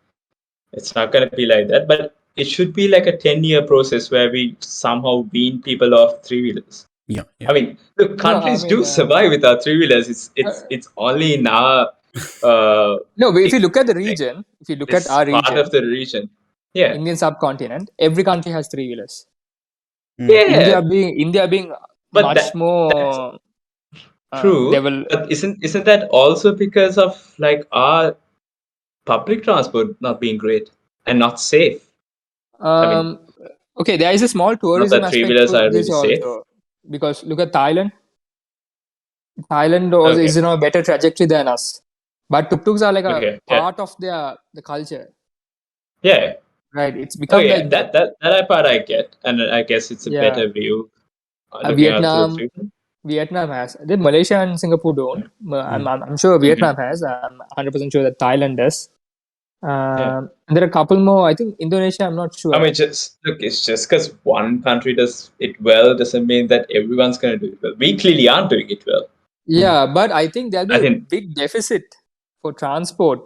It's not going to be like that, but it should be like a 10-year process where we somehow wean people off three-wheelers. Yeah. I mean, look, No, I countries mean, do survive without three-wheelers. It's only in our no, but if you look at the like region, if you look at this our part of region, the region. Yeah. Indian subcontinent, every country has three-wheelers. Mm. Yeah. India being But much that's more true. level. But isn't that also because of, like, our public transport not being great and not safe? I mean, Um, okay, there is a small not tourism that aspect three-wheelers to are this really safe. also, because look at Thailand. Thailand also Okay. is in a better trajectory than us, but tuk-tuks are like a Okay. Yeah. part of the culture, Yeah. right? It's Oh become yeah, like that. that part I get, and I guess it's a Yeah, better view looking at through three. Vietnam has. The Malaysia and Singapore don't. Mm. I'm sure Mm-hmm. Vietnam has. I'm 100% sure that Thailand does. Yeah. And there are a couple more. I think Indonesia. I'm not I sure. mean, just look, it's just because one country does it well doesn't mean that everyone's going to do it well. We clearly aren't doing it well. Yeah, but I think there'll be I a think, big deficit for transport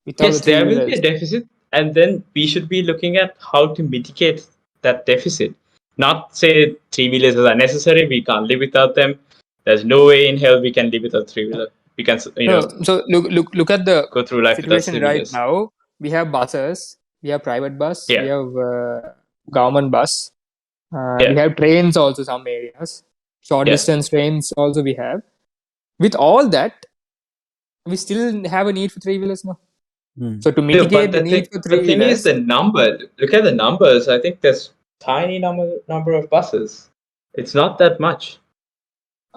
without the yes, three there will be wheelers. a deficit, and then we should be looking at how to mitigate that deficit. Not say three-wheelers are unnecessary, we can't live without them. There's no way in hell we can live without three-wheeler. We can, No, so look at the go through life without situation right three-wheelers. now. We have buses, we have private bus, we Yeah, have government bus, we yeah, have trains also some areas, short yeah. distance trains also we have. With all that, we still have a need for three wheelers now. Mm. So to No, mitigate but the need for the three thing is wheelers, the number. Look at the numbers. I think there's tiny number of buses. It's not that much.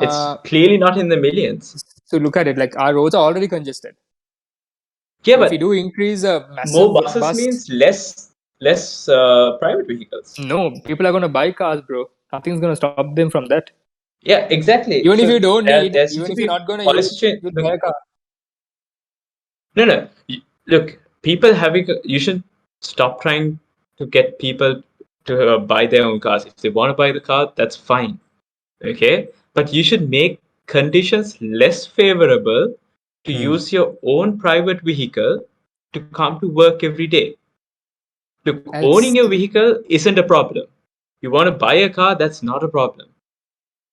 It's uh, clearly not in the millions. so look at it, like our roads are already congested. Yeah, So if we but do increase a more massive buses bus, means less private vehicles. no, people are going to buy cars, bro. Nothing's going to stop them from that. Yeah, exactly. Even if So you don't need, there seems even to if you're be not going to use, policy change. you'll buy a car. No. Look, people having. You should stop trying to get people to buy their own cars. If they want to buy the car, that's fine. Okay, but you should make conditions less favorable to Mm. use your own private vehicle to come to work every day. Look, owning As your vehicle isn't a problem. You want to buy a car, that's not a problem.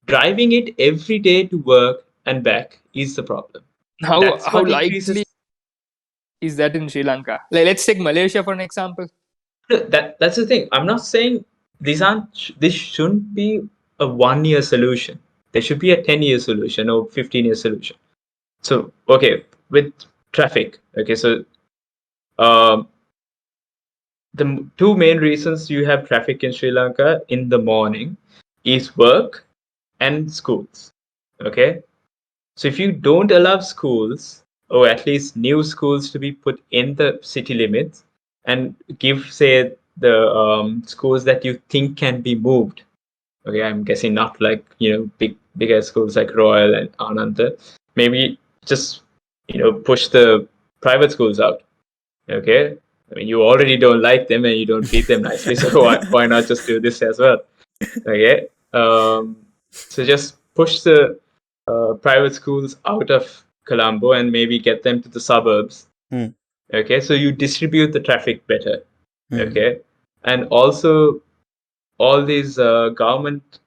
Driving it every day to work and back is the problem. That's how what likely increases. is that in Sri Lanka? Like, let's take Malaysia for an example. That's the thing. I'm not saying this shouldn't be a 1 year solution. There should be a 10-year solution or 15-year solution. So, okay, with traffic. Okay, so um, the two main reasons you have traffic in Sri Lanka in the morning is work and schools. Okay, so if you don't allow schools, or at least new schools, to be put in the city limits, and give, say, the schools that you think can be moved. Okay, I'm guessing not like bigger schools like Royal and Ananda. Maybe just push the private schools out. Okay, I mean, you already don't like them and you don't treat them nicely, so why not just do this as well? Okay, so just push the private schools out of Colombo and maybe get them to the suburbs. Mm. Okay, so you distribute the traffic better. Mm. Okay, and also all these government.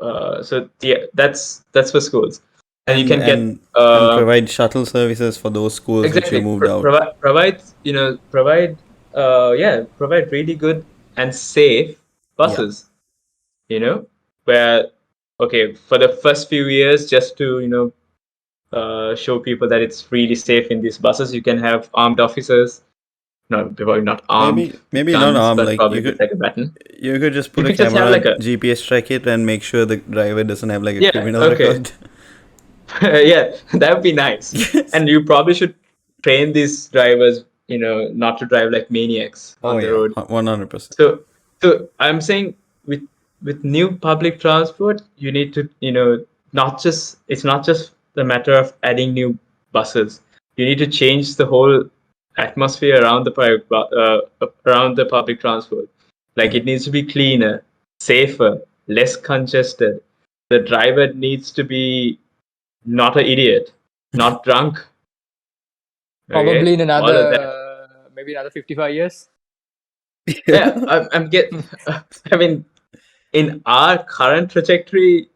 So yeah, that's for schools, and you can get and provide shuttle services for those schools which you exactly moved out. provide provide provide really good and safe buses. Where, okay, for the first few years, just to show people that it's really safe in these buses, you can have armed officers. No, probably not armed with Maybe not guns, armed. but Like probably with like a baton. you could just You put a could just have camera, like a GPS track it, and make sure the driver doesn't have like a yeah, criminal okay, record. yeah, that would be nice. Yes. And you probably should train these drivers, not to drive like maniacs Oh on the yeah, road. 100%. So, so I'm saying with new public transport, you need to it's not just the matter of adding new buses. You need to change the whole atmosphere around the around the public transport. Like it needs to be cleaner, safer, less congested. The driver needs to be not an idiot, not drunk. Probably Okay, in all of that. maybe another 55 years. Yeah, I'm get. I mean, in our current trajectory,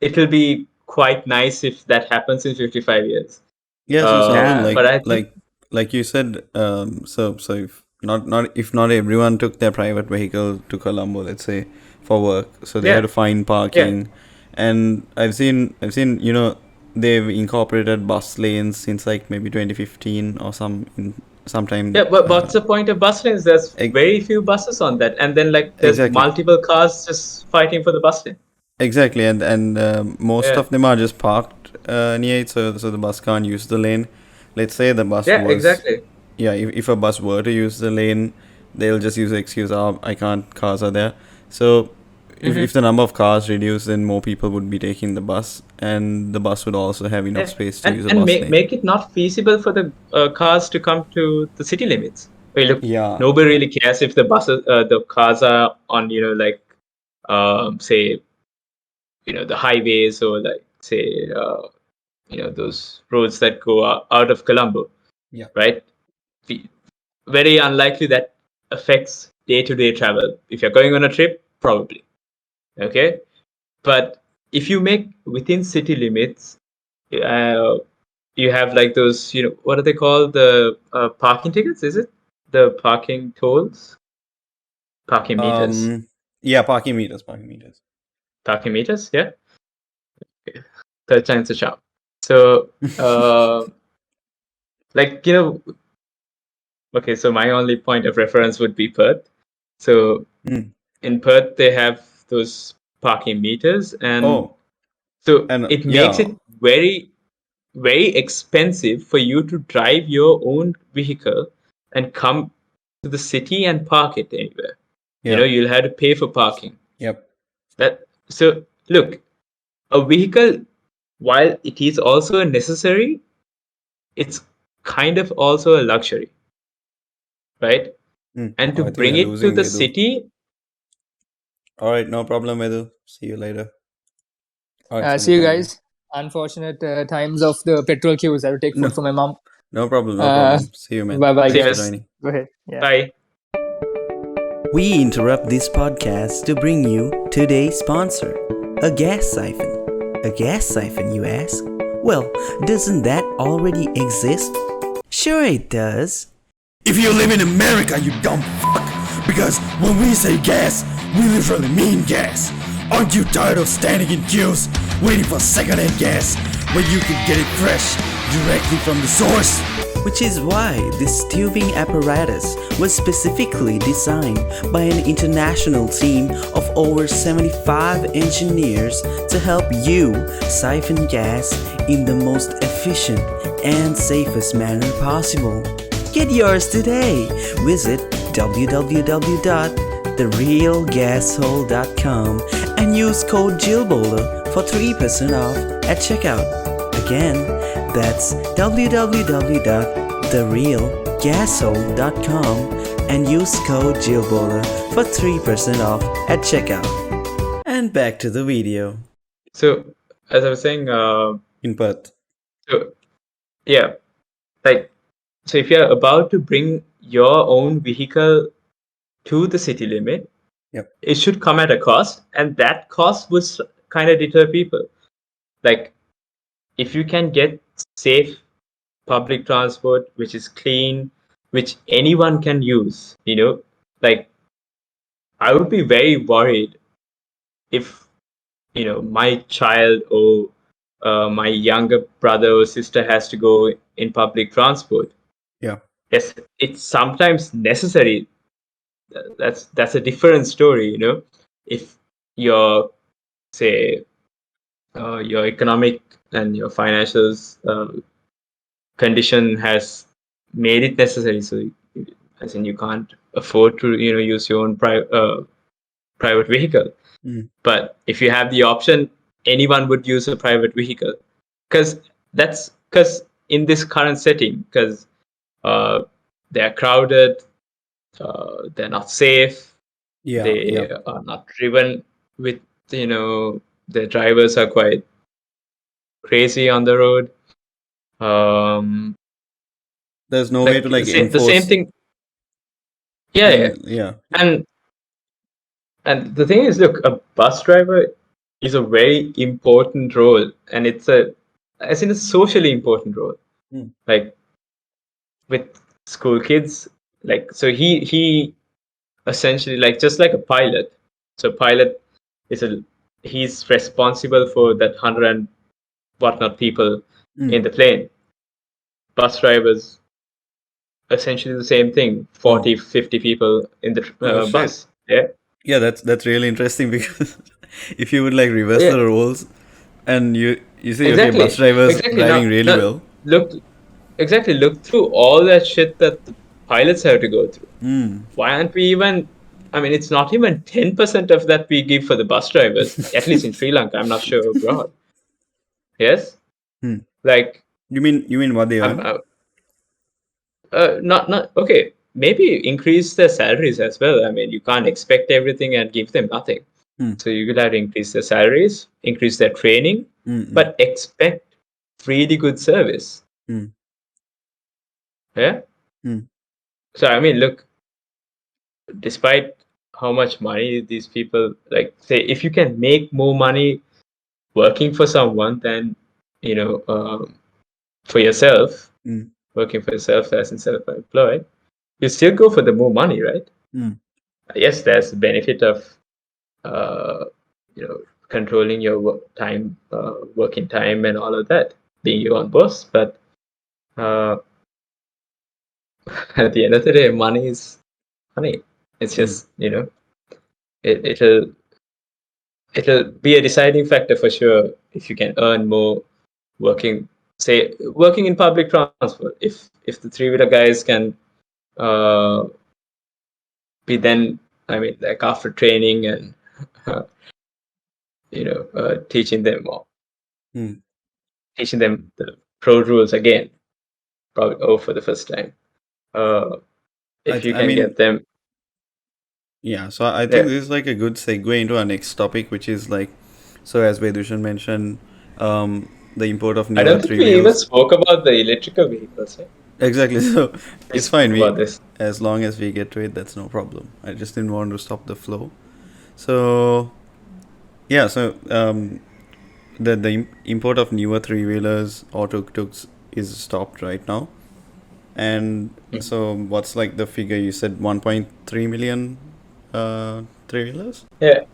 it'll be quite nice if that happens in 55 years. Yeah, so Sandhu, Yeah. But I think, like you said, so if not everyone took their private vehicle to Colombo, let's say, for work, so they had yeah, to find yeah, parking, and I've seen they've incorporated bus lanes since like maybe 2015 or sometime. yeah. But what's the point of bus lanes? There's e- very few buses on that, and then like there's exactly. multiple cars just fighting for the bus lane. Exactly, and most Yeah, of them are just parked near it, so the bus can't use the lane. Let's say the bus yeah, was, exactly. yeah, if a bus were to use the lane, they'll just use the excuse, oh, I can't, cars are there. So if Hmm. the number of cars reduced, then more people would be taking the bus, and the bus would also have enough Yeah, space to and use a and bus make lane. make it not feasible for the cars to come to the city limits. Well, look, Yeah, nobody really cares if the cars are on say the highways or like say those roads that go out of Colombo, yeah, right? We- Very unlikely that affects day-to-day travel. If you're going on a trip, probably. Okay, but if you make within city limits, uh, you have like those, what are they called? The parking tickets, is it? The parking tolls, parking meters, um, yeah, parking meters. parking meters. Yeah, okay. Third time's a charm. So, like okay. So my only point of reference would be Perth. So Mm. in Perth, they have those parking meters, and Oh, so and it makes yeah, it very very expensive for you to drive your own vehicle and come to the city and park it anywhere. yeah, You'll have to pay for parking. yep, That so look, a vehicle, while it is also a necessary, it's kind of also a luxury, right? And to Oh, I think bring we're it to losing the Vedu. city, All right, no problem, Vedu. See you later. All right, See Sandhu, you continue. guys. Unfortunate times of the petrol queues. I have to take food No, for my mom. no problem, no Uh, problem. See you, man. bye bye, see Thanks for guys. us. joining. Go ahead. Yeah. Bye. We interrupt this podcast to bring you today's sponsor, a gas siphon. A gas siphon, you ask? Well, doesn't that already exist? Sure it does. If you live in America, you dumb fuck, because when we say gas, we literally mean gas. Aren't you tired of standing in queues, waiting for second-hand gas, when you can get it fresh, directly from the source? Which is why this tubing apparatus was specifically designed by an international team of over 75 engineers to help you siphon gas in the most efficient and safest manner possible. Get yours today. Visit www.therealgashole.com and use code Jill Bola for 3% off at checkout. Again, that's www.therealgashole.com and use code Jill Bola for 3% off at checkout. And back to the video. So as I was saying, In Perth. so yeah, like so if you're about to bring your own vehicle to the city limit, Yep. it should come at a cost, and that cost would kind of deter people. Like if you can get safe public transport which is clean, which anyone can use. Like I would be very worried if my child or my younger brother or sister has to go in public transport. Yeah. Yes, it's sometimes necessary. That's a different story. If your say your economic and your financial condition has made it necessary, so as in you can't afford to use your own private vehicle. But if you have the option, anyone would use a private vehicle, because in this current setting, because they're crowded, they're not safe, Yeah. they are not driven with the drivers are quite crazy on the road. There's no way Like to like the same enforce thing. Yeah, yeah. yeah. And the thing is, look, a bus driver is a very important role, and it's as in a socially important role. Like with school kids, like so he essentially, like just like a pilot. So pilot is he's responsible for that 100 and whatnot people in the plane. Bus drivers essentially the same thing, 40, 50 people in the Shit. bus. Yeah, That's really interesting because if you would like reverse the roles and you say okay, bus drivers driving really well. Look through all that shit that the pilots have to go through. Why aren't we even, I mean, it's not even 10% of that we give for the bus drivers, at least in Sri Lanka. I'm not sure abroad. Yes? Like, you mean what they earn? Not okay. Maybe increase their salaries as well. I mean, you can't expect everything and give them nothing. So you will have to increase their salaries, increase their training, but expect really good service. Yeah. So I mean, look, despite how much money these people like, say, if you can make more money working for someone than for yourself, working for yourself as in self-employed, you still go for the more money, right? Yes, there's the benefit of controlling your working time and all of that, being your own boss. But at the end of the day, money is money. It's just it'll be a deciding factor for sure if you can earn more working in public transport. If the three-wheeler guys can be then, I mean, like after training and teaching them the road rules again, probably for the first time. If you can get them. Yeah, so I think this is like a good segue into our next topic, which is like, so as Vedushan mentioned, the import of newer I don't think we even spoke about the electrical vehicles. Right? Exactly. So it's fine. This. As long as we get to it, that's no problem. I just didn't want to stop the flow. So yeah, so the import of newer three-wheelers or tuk-tuks is stopped right now. And so what's like the figure you said, 1.3 million three-wheelers? Yeah,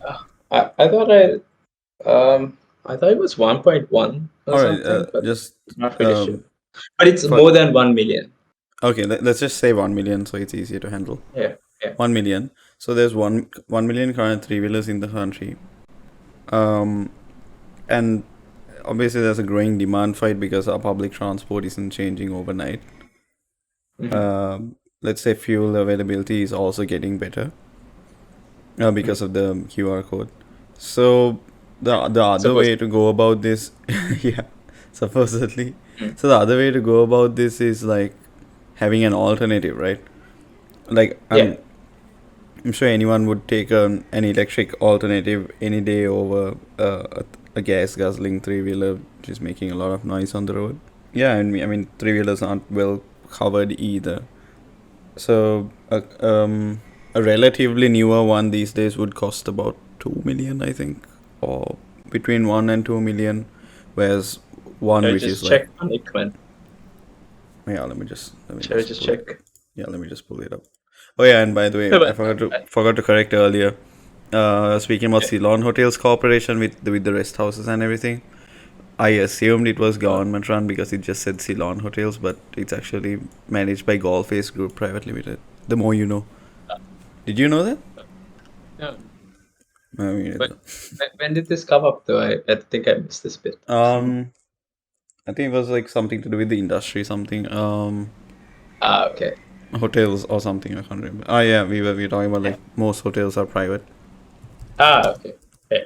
I thought it was 1.1 or something, but just not really sure. But it's more than 1 million. Okay, let's just say 1 million so it's easier to handle. Yeah. 1 million. So there's 1 million current three-wheelers in the country. And obviously there's a growing demand for it because our public transport isn't changing overnight. Let's say fuel availability is also getting better because of the QR code. So the other way to go about this, yeah, supposedly. So the other way to go about this is like having an alternative, right? Like I'm sure anyone would take an electric alternative any day over a gas guzzling three-wheeler which is making a lot of noise on the road. Yeah, and I mean three-wheelers aren't well covered either. So a relatively newer one these days would cost about 2 million, I think, or between 1 and 2 million, whereas one which is check like on it, man. yeah, let me just check. Yeah, let me just pull it up. Oh yeah, and by the way, No, I forgot to correct earlier. Speaking about yeah. Ceylon Hotels Corporation with the rest houses and everything, I assumed it was government run because it just said Ceylon Hotels, but it's actually managed by Golface Group Private Limited. The more you know. Did you know that? No, I mean, but when did this come up though? I think I missed this bit. I think it was like something to do with the industry, something Okay. hotels or something. I can't remember. Ah, yeah, we were talking about like most hotels are private. Okay. Yeah.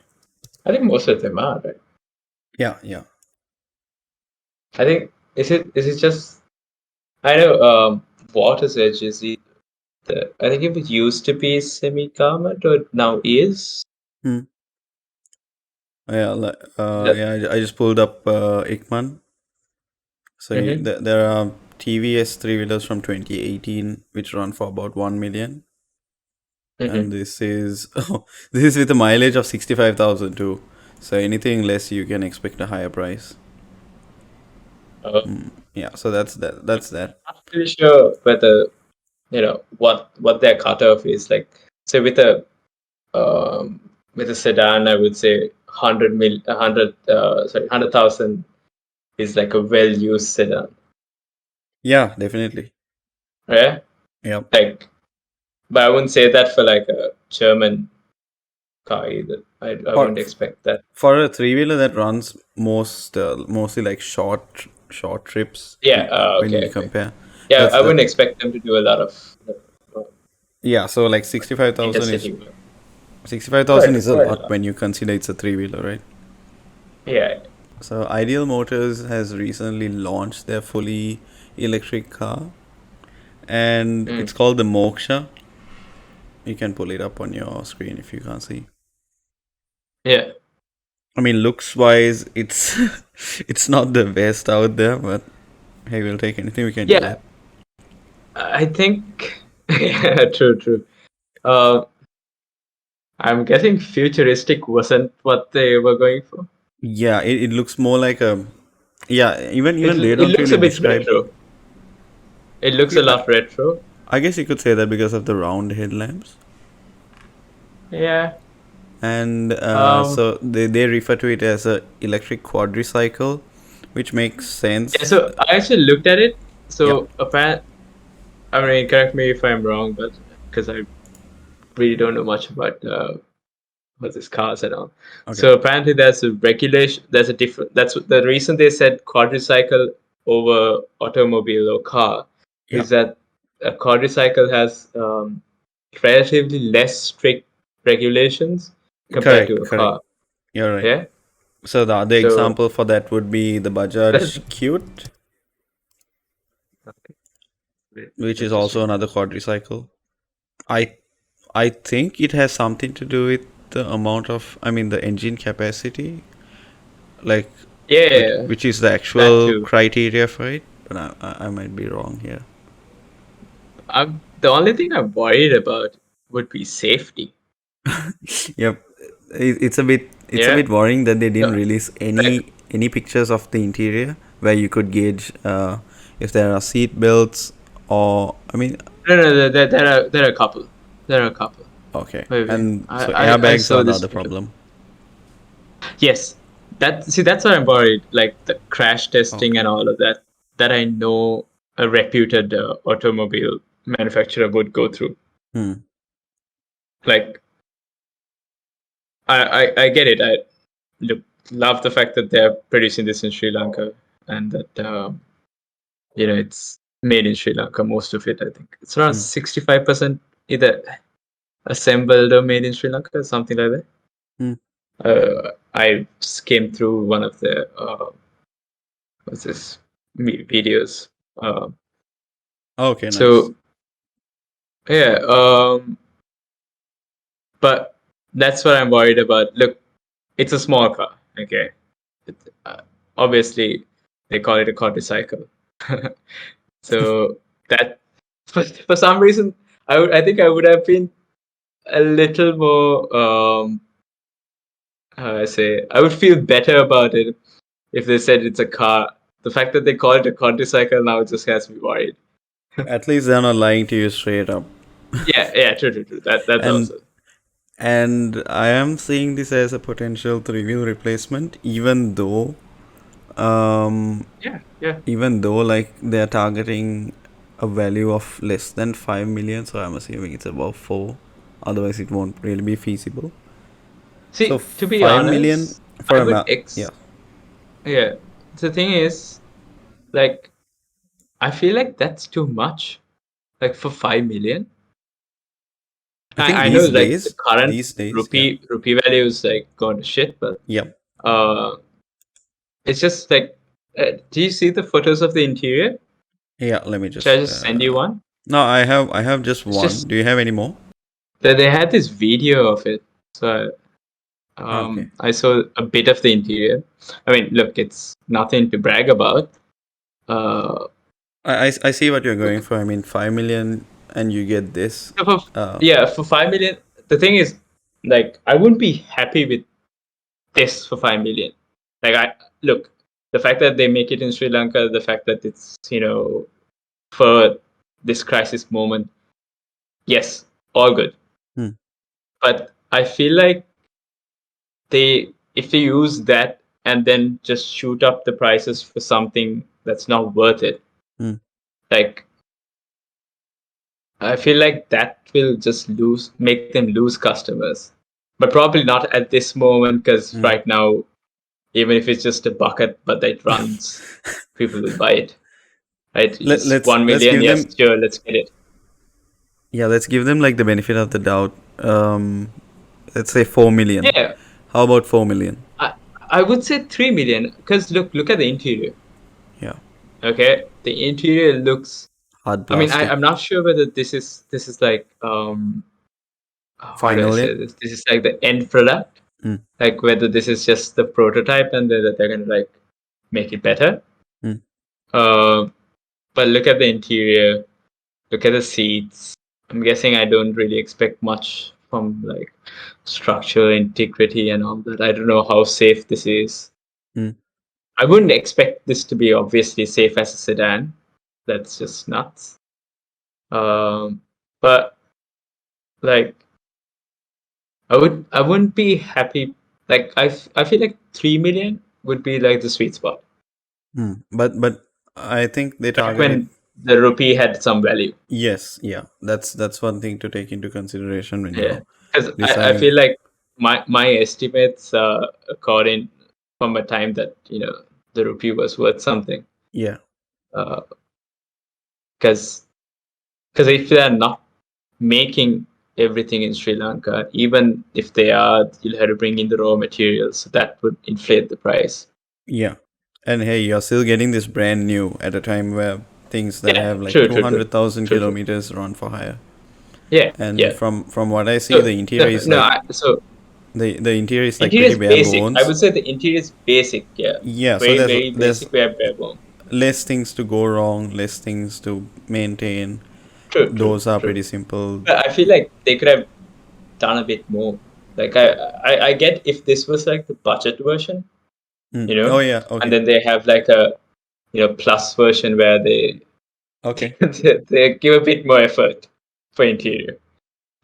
I think most of them are, right? Yeah, yeah. I think is it just I know Water's Edge is I think it used to be semi-government or now is. Hmm. Yeah, That, yeah. I just pulled up Ikman. So mm-hmm, there are TVS three wheelers from 2018 which run for about 1 million, and mm-hmm. this is this is with a mileage of 65,000 too. So anything less, you can expect a higher price. Uh, Yeah, so that's that. That's that. I'm not really sure whether what their cutoff is. Like, so with a sedan, I would say 100,000 is like a well-used sedan, Yeah, definitely. right? Yep. Like, but I wouldn't say that for like a German car either. I For wouldn't expect that. for a three wheeler that runs mostly like short trips, Yeah. when Okay. you Okay. compare, Yeah, that's I that. wouldn't expect them to do a lot of uh, Yeah, so like 65,000 is intercity work. 65,000 is a Quite a lot lot. when you consider it's a three wheeler, right? Yeah. So Ideal Motors has recently launched their fully electric car, and Mm. it's called the Moksha. You can pull it up on your screen if you can't see. Yeah. I mean, looks wise, it's it's not the best out there, but hey, we'll take anything we can Yeah. get. I think. Yeah. True. True. Uh, I'm guessing futuristic wasn't what they were going for. Yeah, it looks more like a, yeah. Even they It don't looks a really bit describe. retro. It looks a Yeah, lot retro. I guess you could say that because of the round headlamps. Yeah. And Um. so they refer to it as a electric quadricycle, which makes Yeah. sense. So I actually looked at it. Yep. So I mean, correct me if I'm wrong, but because I really don't know much about what this cars and all. Okay. So apparently, there's a regulation. There's a different. That's the reason they said quadricycle over automobile or car is Yep. that a quadricycle has relatively less strict regulations compared to Correct. a Correct. car. You're right. Yeah. So the other So example for that would be the that, Bajaj Qute, wait, which is let's just also check. another quadricycle. I I think it has something to do with the amount of, I mean, the engine capacity, like Yeah, which is the that actual too. criteria for it. But I might be wrong here. The only thing I'm worried about would be safety. Yep, it's a Yeah. bit worrying that they didn't No, release like any pictures of the interior where you could gauge if there are seat belts, or I mean, no, there are a couple. There are a couple. okay, Wait. and so I airbags saw are the this other photo. problem. Yes, that's what I'm worried. Like the crash testing Okay. and all of that. That I know a reputed automobile manufacturer would go through. Hmm. Like I get it. I love the fact that they're producing this in Sri Lanka and that it's made in Sri Lanka. Most of it, I think, it's around Hmm. 65% either assembled or made in Sri Lanka, something like that. Hmm. I skimmed through one of the what's this videos. Um, Okay, nice. so yeah, but that's what I'm worried about. Look, it's a small car. Okay, it, obviously they call it a quadricycle. So that for some reason I think I would have been a little more how I say I would feel better about it if they said it's a car. The fact that they call it a quadricycle now just has me worried. At least they're not lying to you straight up. Yeah, true. That's And also. and I am seeing this as a potential three-wheel replacement, um, Yeah. even though like they're targeting a value of less than 5 million, so I'm assuming it's about 4. Otherwise, it won't really be feasible. So See, to be 5 million honest, for I a would yeah. yeah. The thing is, like, I feel like that's too much. Like for 5 million. I think I know like the current these days, yeah, rupee value is like going to shit, but yep, uh, it's just like, do you see the photos of the interior? yeah. Let me Should I just. just send you one? No, I have just It's one. just Do you have any more? that they had this video of it, so Okay. I saw a bit of the interior. I mean, look, it's nothing to brag about. Uh, I see what you're going for. I mean, 5 million and you get this. so for, Uh, yeah, for 5 million, the thing is, like, I wouldn't be happy with this for 5 million. Like, I look, the fact that they make it in Sri Lanka, the fact that it's for this crisis moment, yes, all good. hmm, But I feel like if they use that and then just shoot up the prices for something that's not worth it, hmm, like I feel like that will just make them lose customers. But probably not at this moment, because hmm. right now, even if it's just a bucket but it runs, people will buy it. Right? It's one Let's million, give yes, them, sure, let's get it. yeah, let's give them like the benefit of the doubt. Let's say 4 million. Yeah, How about 4 million? I I would say 3 million, because look at the interior. Yeah, Okay, the interior looks. hard I mean, plastic. I'm not sure whether this is like how do I Final say yet? this? This is like the end product, Hmm, like whether this is just the prototype and they're gonna like make it better. hmm. Uh, but look at the interior, look at the seats. I'm guessing I don't really expect much from like structural integrity and all that. I don't know how safe this is. Hmm. I wouldn't expect this to be obviously safe as a sedan. That's just nuts. But like I wouldn't be happy. Like I feel like 3 million would be like the sweet spot. But I think they Back targeted. when the rupee had some value. Yes, yeah. That's one thing to take into consideration when Yeah, you're because I deciding. feel like my estimates according from a time that the rupee was worth something. Yeah, Because if they are not making everything in Sri Lanka, even if they are, you'll have to bring in the raw materials. So that would inflate the price. yeah. And hey, you're still getting this brand new at a time where things that Yeah, have like true. 200,000 True. kilometers run for hire. And Yeah. from what I see, So the interior is no, like so the interior is like interior pretty is bare basic. I bones. would say the interior is basic. Yeah, Yeah, so very there's basic, very bare bone. less things to go wrong, less things to maintain. True. Those are pretty simple. But I feel like they could have done a bit more. Like I get if this was like the budget version, Oh yeah, and okay. then they have like a plus version where they Okay. they give a bit more effort for interior.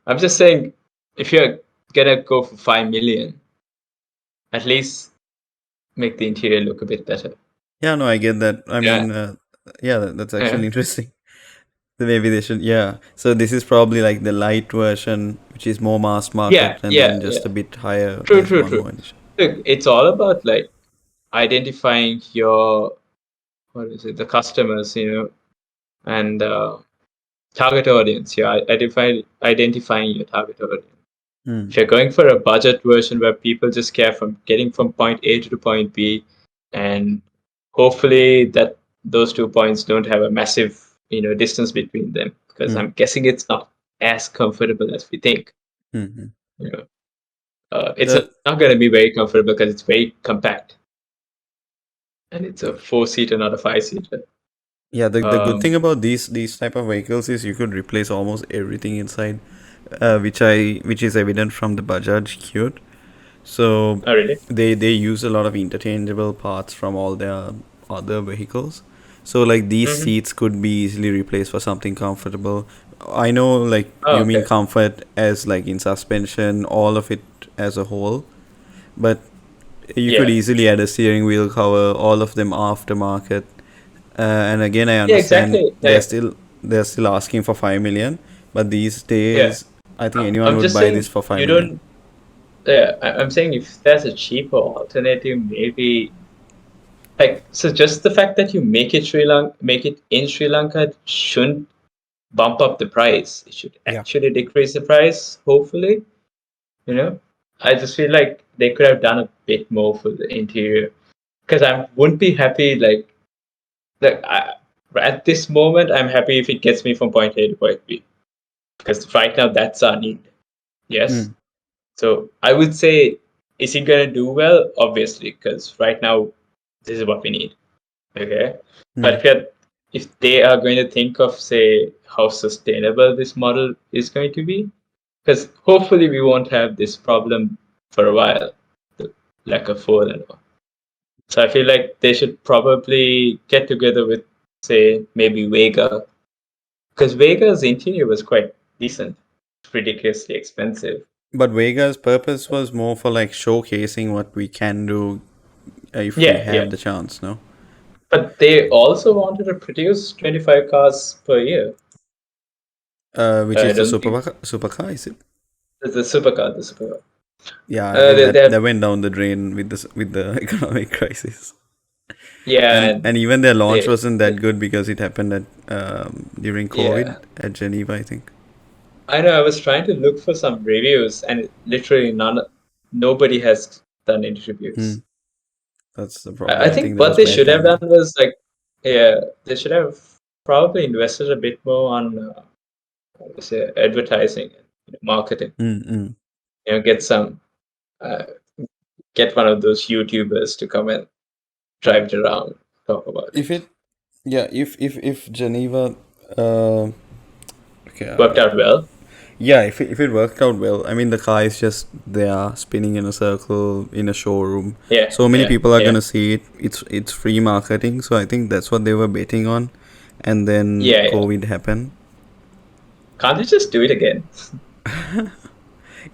I'm just saying, if you're gonna go for 5 million, at least make the interior look a bit better. Yeah, no, I get that. I Yeah, mean, yeah, that's yeah, actually interesting. So maybe they should, yeah. So this is probably like the light version, which is more mass market, and then yeah. just a bit higher. True, There's true, one true. more edition. Look, it's all about like identifying your what is it, the customers, and target audience. Yeah, identifying your target audience. Hmm. If you're going for a budget version where people just care from getting from point A to point B, and hopefully that those 2 points don't have a massive distance between them, because Hmm. I'm guessing it's not as comfortable as we think. Hmm. You know, it's The not going to be very comfortable because it's very compact and it's a 4-seater, not a 5-seater. yeah, the good thing Um, about these type of vehicles is you could replace almost everything inside, which is evident from the Bajaj Qute. So oh really? they use a lot of interchangeable parts from all their other vehicles. So like these Mm-hmm. seats could be easily replaced for something comfortable. I know like Oh, you mean okay. comfort as like in suspension, all of it as a whole, but you could Yeah. easily add a steering wheel cover, all of them aftermarket. And again, I Yeah, understand exactly. they're still asking for 5 million, but these Yeah. days, I think anyone I'm would just buy this saying for five you million. don't. Yeah, I'm saying if there's a cheaper alternative, maybe so just the fact that you make it in Sri Lanka shouldn't bump up the price. It should Yeah. actually decrease the price, hopefully. You know, I just feel like they could have done a bit more for the interior because I wouldn't be happy like I, at this moment. I'm happy if it gets me from point A to point B because right now that's our need. Yes. Mm. So I would say, is he gonna do well? Obviously, because right now this is what we need. Okay, but Mm. if they are going to think of say how sustainable this model is going to be, because hopefully we won't have this problem for a while, the lack of food and all. So I feel like they should probably get together with say maybe Vega, because Vega's interior was quite decent, ridiculously expensive. But Vega's purpose was more for like showcasing what we can do if we Yeah, yeah. have the chance, no? But they also wanted to produce 25 cars per year. Which I is the don't think supercar, is it? the supercar, the supercar. Yeah, I think that They're, went down the drain with the economic crisis. yeah, And even their launch they, wasn't that good because it happened at during COVID yeah. at Geneva, I think. I know. I was trying to look for some reviews, and literally nobody has done any Hmm. reviews. That's the I problem. I think think that what was they bad should have done timing. was yeah, they should have probably invested a bit more on how to say advertising, and marketing. Mm-mm. Get some, uh, get one of those YouTubers to come and drive it around, talk about If it. it, yeah, if Geneva, uh, okay, Worked out well. yeah, if it worked out well, I mean the car is just there spinning in a circle in a showroom. Yeah, So many yeah, people are yeah, gonna see it. It's free marketing, so I think that's what they were betting on, and then yeah, yeah. COVID happened. Can't they just do it again?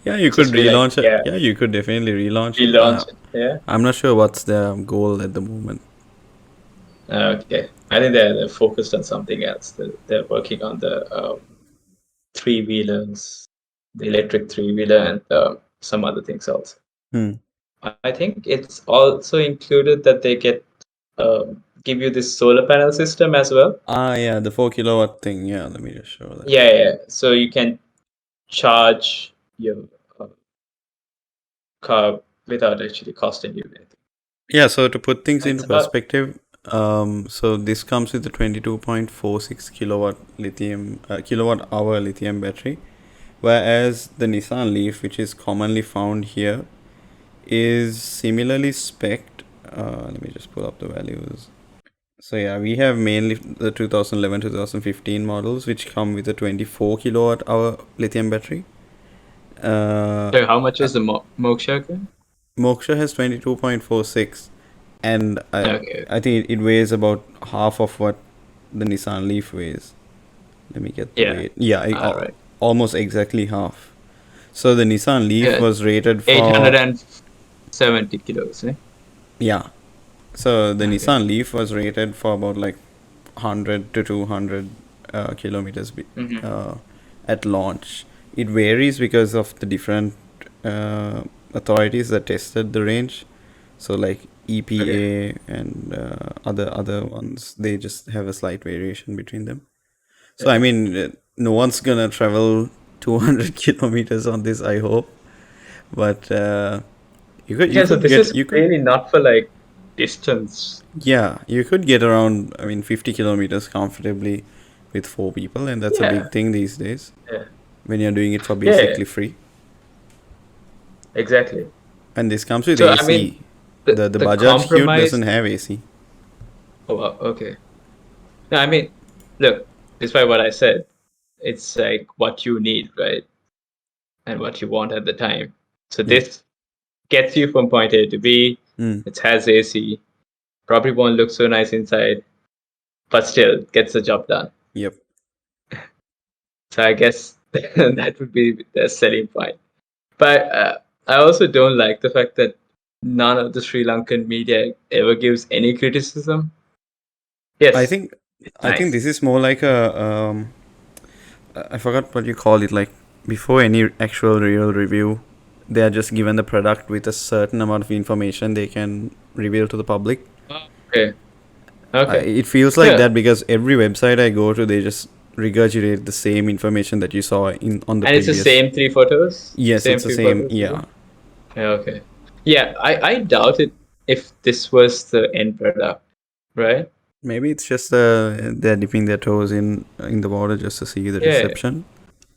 Yeah, you could Just be like, relaunch it. yeah, Yeah, you could definitely relaunch it. relaunch it. Yeah. I'm not sure what's their goal at the moment. Okay. I think they're focused on something else. They're working on the three wheelers, the electric three wheeler, and some other things also. Hmm. I think it's also included that they give you this solar panel system as well. Yeah, the 4 kilowatt thing. Yeah, let me just show that. Yeah, yeah. So you can charge your uh, car without actually costing you anything. Yeah, so to put things It's into about perspective, so this comes with a 22.46 kilowatt hour lithium battery, whereas the Nissan Leaf, which is commonly found here, is similarly spec'd. Let me just pull up the values. So yeah, we have mainly the 2011 2015 models, which come with a 24 kilowatt hour lithium battery. so how much is the Moksha again? Moksha has 22.46, and Okay. I think it weighs about half of what the Nissan Leaf weighs. Let me get the Yeah. weight. Yeah, All right. almost exactly half. So the Nissan Leaf Yeah. was rated for 870 kilos, eh? yeah. So the Okay. Nissan Leaf was rated for about like 100 to 200 kilometers Mm-hmm. uh, at launch. It varies because of the different authorities that tested the range. So like Okay. EPA and other ones, they just have a slight variation between them. So I Yeah. mean, no one's gonna travel 200 kilometers on this, I hope. But you could you Yeah, so could this get is you could really not for like distance. yeah, you could get around, I mean, 50 kilometers comfortably with four people, and that's a Yeah. big thing these days Yeah. when you're doing it for Yeah, yeah, basically free. exactly. And this comes with So I mean AC. the The the Bajaj Qute compromise. doesn't have AC. Oh, wow, okay. No, I mean, look, despite what I said, it's like what you need, right? And what you want at the time. So Yeah. this gets you from point A to B. Mm. It has AC. Probably won't look so nice inside, but still gets the job done. Yep. So I guess that would be the selling point. But I also don't like the fact that none of the Sri Lankan media ever gives any criticism. Yes, I think nice. this is more like a I forgot what you call it. Like before any actual real review, they are just given the product with a certain amount of information they can reveal to the public. Okay. Okay. It feels like Yeah. that because every website I go to, they just regurgitate the same information that you saw on the And it's previous. the same three photos? Yes, it's the three same. photos? Yeah. Yeah, okay. Yeah, I doubt it if this was the end product, right? Maybe it's just they're dipping their toes in the water just to see the Yeah. reception.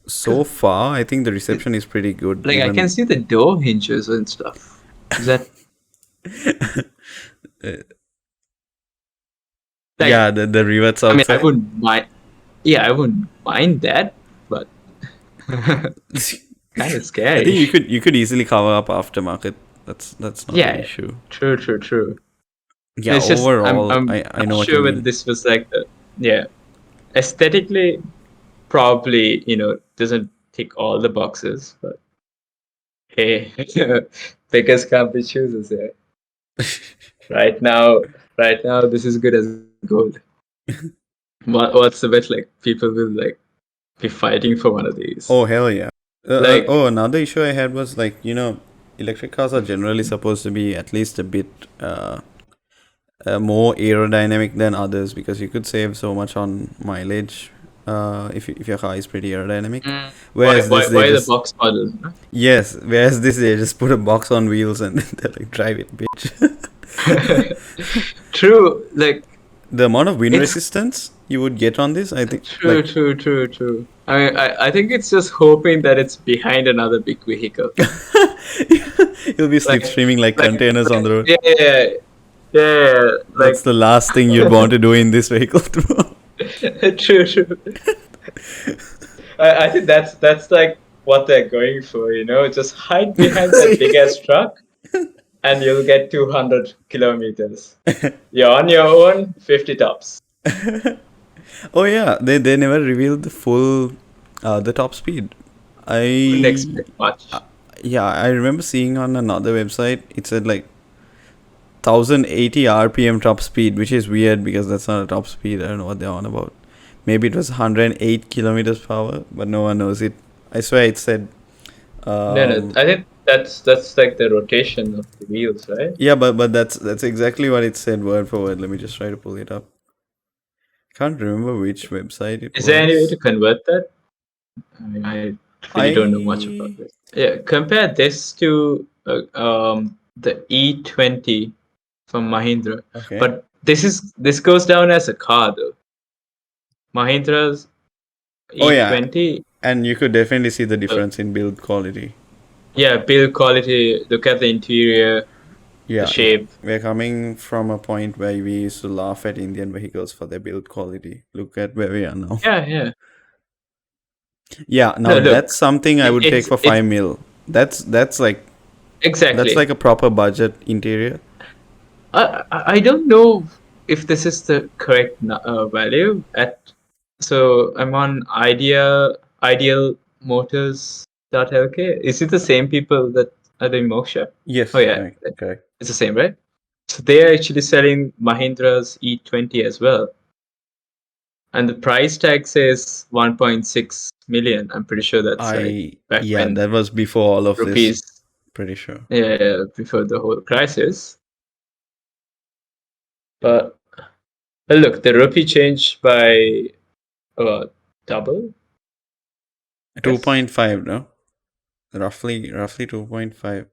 So far, I think the reception is pretty good. Like, I can see the door hinges and stuff. Is that... Like, yeah, the rivets I mean, outside. I wouldn't mind. Yeah, I wouldn't mind that, but kind of I scary. think you could easily cover up aftermarket. That's not Yeah. an issue. True. Yeah, It's just, overall, I'm I know not what sure you whether mean. this was like aesthetically, probably, doesn't tick all the boxes, but hey, beggars can't be choosers here. Right now, this is good as gold. What's the bet? Like, people will like be fighting for one of these. Oh, hell yeah. Like- Another issue I had was like, electric cars are generally supposed to be at least a bit more aerodynamic than others because you could save so much on mileage if your car is pretty aerodynamic. Whereas why this, they the just, box model? Huh? yes, whereas this, they just put a box on wheels and they're like, drive it, bitch. True, like, The amount of wind It's- resistance you would get on this, I think. true. I mean, I think it's just hoping that it's behind another big vehicle. You'll be slipstreaming like containers on the road. Yeah. Like, That's the last thing you'd want to do in this vehicle. true. I think that's like what they're going for, just hide behind that big ass truck and you'll get 200 kilometers. You're on your own, 50 tops. Oh yeah, they never revealed the full the top speed. Wouldn't expect much. Yeah, I remember seeing on another website it said like 1080 RPM top speed, which is weird because that's not a top speed. I don't know what they're on about. Maybe it was 108 kilometers per hour, but no one knows it. I swear it said. No, I think that's like the rotation of the wheels, right? Yeah, but that's exactly what it said word for word. Let me just try to pull it up. Can't remember which website it was. Is there any way to convert that? I mean, I really don't know much about this. Yeah, compare this to the E20 from Mahindra. Okay. But this goes down as a car though. Mahindra's Oh, yeah. E20. And you could definitely see the difference in build quality. Yeah, build quality. Look at the interior, Yeah. the shape. We're coming from a point where we used to laugh at Indian vehicles for their build quality. Look at where we are now. Yeah. Yeah, now No, look, that's something I would take it's- for 5 mil. That's like Exactly. a proper budget interior. I don't know if this is the correct value. So I'm on idealmotors.lk. Is it the same people that are doing Moksha? Yes. Oh, yeah. Correct. It's the same, right? So they're actually selling Mahindra's E20 as well. And the price tag says 1.6 million. I'm pretty sure that's like back when that was before all of rupees. this. Pretty sure. Yeah, before the whole crisis. But look, the rupee changed by double. 2.5, no? Roughly 2.5.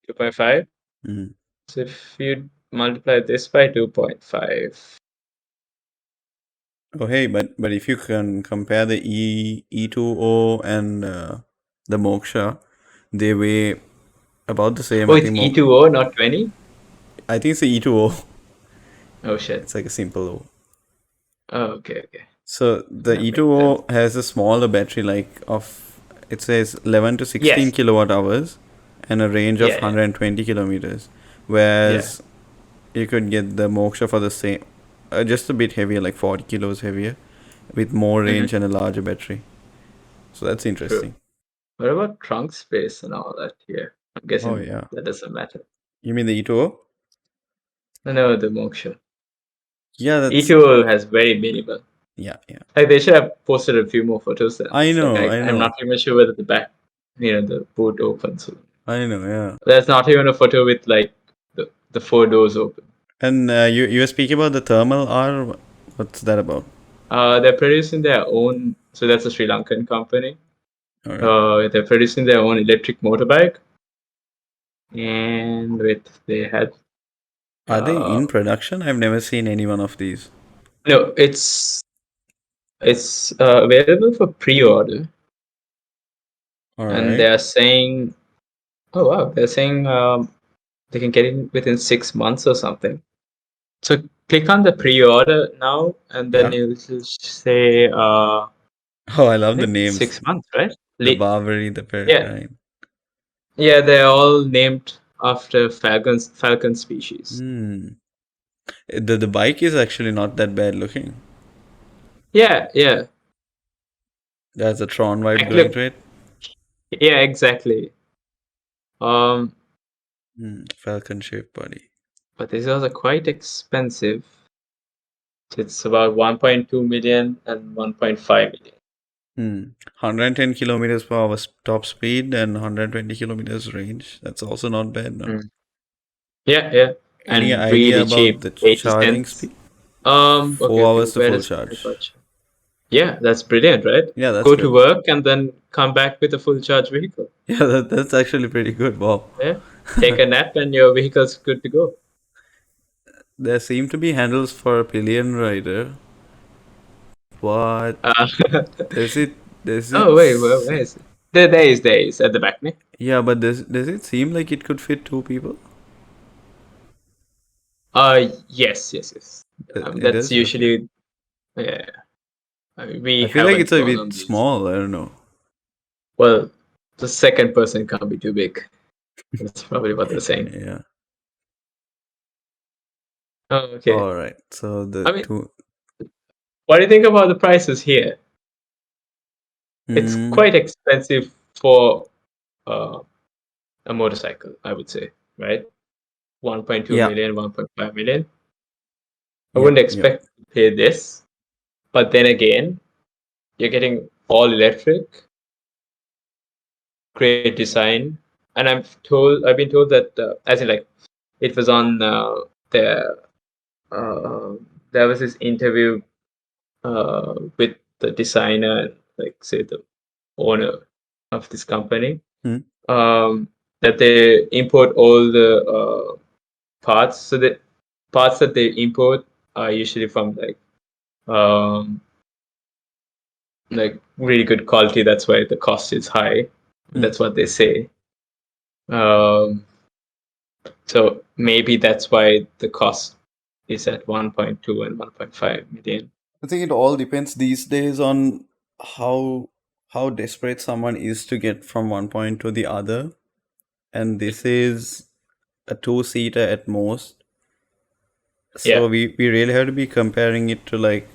2.5. Mm. So if you multiply this by 2.5. Oh hey, but if you can compare the E20 and the Moksha, they weigh about the same. Oh, I it's think E20, not 20? I think it's the E20. Oh, shit. It's like a simple O. Oh, okay. So the That makes E20 has a smaller battery, like it says 11 to 16 Yes. kilowatt hours and a range of Yeah. 120 kilometers. Whereas you could get the Moksha for the same just a bit heavier, like 40 kilos heavier, with more Mhm. range and a larger battery. So that's interesting. What about trunk space and all that here? I'm guessing Oh yeah. that doesn't matter. You mean the E2O? No, the Moksha. Yeah, that's E2O has very minimal. yeah. Like they should have posted a few more photos there. I know. I'm not even sure whether the back, the boot opens. I know. Yeah. There's not even a photo with like the four doors open. And you were speaking about the thermal R. What's that about? They're producing their own. So that's a Sri Lankan company. All right. They're producing their own electric motorbike, and they had. Are they in production? I've never seen any one of these. No, it's available for pre-order, All and right. they're saying, oh wow, they're saying they can get it within 6 months or something. So click on the pre-order now, and then Yeah. it'll say Oh, I love I the think names. 6 months, right? The Barbary, the Yeah, Peregrine. yeah, they're all named after falcon species. The bike is actually not that bad looking. Yeah, There's a Tron vibe like, going look, to it. yeah, exactly. Falcon shaped body. But these are quite expensive. It's about 1.2 million and 1.5 million. 110 kilometers per hour top speed and 120 kilometers range. That's also not bad, no? Yeah, Any and idea really about cheap, the 80 charging cents. speed? Okay, 4 hours to where full does it charge. Yeah, that's brilliant, right? Yeah, that's Go good. to work and then come back with a full charge vehicle. Yeah, that's actually pretty good. Wow. Yeah, take a nap and your vehicle's good to go. There seem to be handles for a pillion rider. What? Does it Oh wait, where is it? There is at the back, ne? Yeah, but does it seem like it could fit 2 people? Yes. It That's does. Okay. usually yeah. I mean, we I feel like haven't it's a gone on bit these. small. I don't know. Well, the second person can't be too big. That's probably what they're saying. Yeah. Oh, okay. All right. So the I mean, two. what do you think about the prices here? It's quite expensive for a motorcycle, I would say, right? 1.2 Yeah. million, 1.5 million. I Yep, wouldn't yep. expect to pay this, but then again, you're getting all electric, great design, and I've been told that as in like it was on there. There was this interview with the designer, like say the owner of this company, that they import all the parts. So the parts that they import are usually from like really good quality. That's why the cost is high. That's what they say. So maybe that's why the cost is at 1.2 and 1.5 million. I think it all depends these days on how desperate someone is to get from one point to the other. And this is a 2-seater at most. So Yeah. we really have to be comparing it to like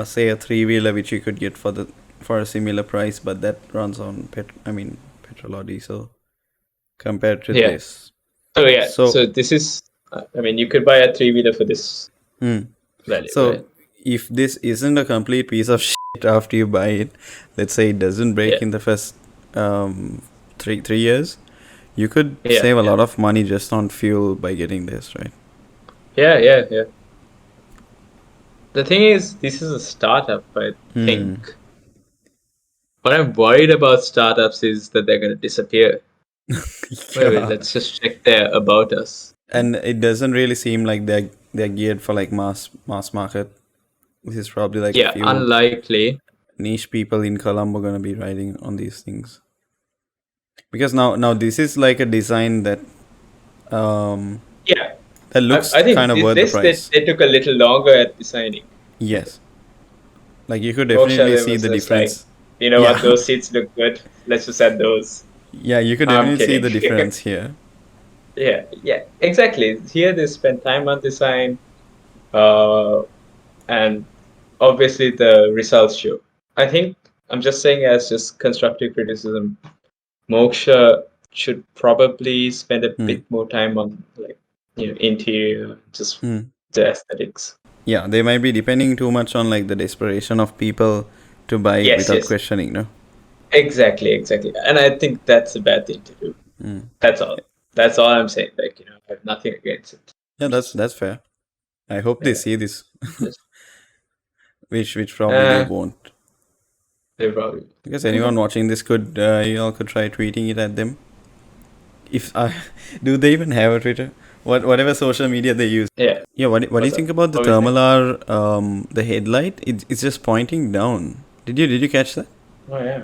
say a 3-wheeler which you could get for a similar price, but that runs on petrol or diesel compared to this. Oh yeah. So this is I mean you could buy a 3-wheeler for this value, So right? if this isn't a complete piece of shit after you buy it, let's say it doesn't break in the first 3 years, you could save a lot of money just on fuel by getting this, right? Yeah. The thing is, this is a startup, I think. What I'm worried about startups is that they're going to disappear. Wait, let's just check their about us. And it doesn't really seem like they're geared for like mass market. This is probably like a few unlikely niche people in Colombo going to be riding on these things. Because now this is like a design that that looks I think kind of worth the price. They took a little longer at designing. Yes. Like you could definitely see the difference. Like, what, those seats look good. Let's just add those. Yeah, you could definitely see the difference here. Yeah, exactly. Here they spend time on design. and obviously the results show. I think I'm just saying as just constructive criticism. Moksha should probably spend a Hmm. bit more time on like interior, just Hmm. the aesthetics. Yeah, they might be depending too much on like the desperation of people to buy it Yes, without yes, questioning, no? exactly, exactly. And I think that's a bad thing to do. Hmm. That's all. That's all I'm saying. Like I have nothing against it. Yeah, that's fair. I hope they Yeah, see this, just which probably they uh, won't. they probably. Because anyone watching this could, you all could try tweeting it at them. If do they even have a Twitter? Whatever social media they use. Yeah. Yeah, what do you What's up? think about the What was that? thermal R, the headlight? It's just pointing down. Did you catch that? Oh yeah.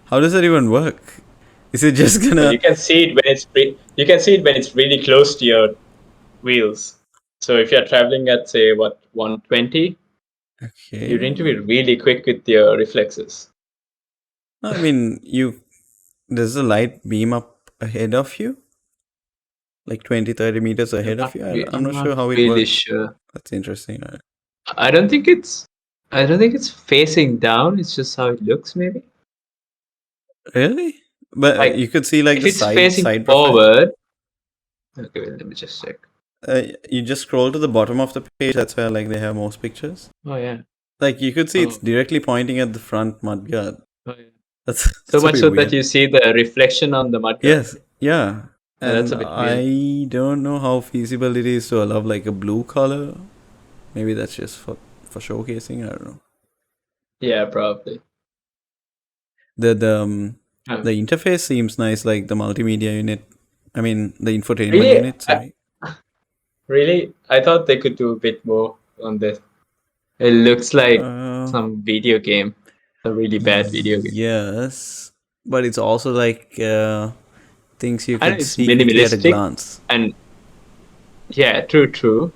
How does that even work? Is it just Well, gonna? you can see it when you can see it when it's really close to your wheels. So if you're traveling at say what 120, you need to Okay. be really quick with your reflexes. I mean, does the light beam up ahead of you, like 20, 30 meters ahead of you? I'm I'm not not sure how it really works. sure. That's interesting. I don't think it's I don't think it's facing down. It's just how it looks, maybe. Really? But Like you could see like if the it's side facing side profile. forward. Okay, wait, let me just check. You just scroll to the bottom of the page. That's where like they have most pictures. Oh yeah. Like you could see it's Oh, directly pointing at the front mudguard. oh yeah. That's So that's a much bit so that weird. you see the reflection on the mudguard. Yes, yeah. Yeah, that's And a bit weird. I don't know how feasible it is to allow like a blue color. Maybe that's just for showcasing. I don't know. Yeah, probably. The the um, Um, the interface seems nice, like the multimedia unit. I mean, the infotainment really, unit. Sorry. really, I thought they could do a bit more on this. It looks like Uh, some video game, a really bad video game. yes, but it's also like things you I know could it's see quickly at a minimalistic glance. and yeah, true, true.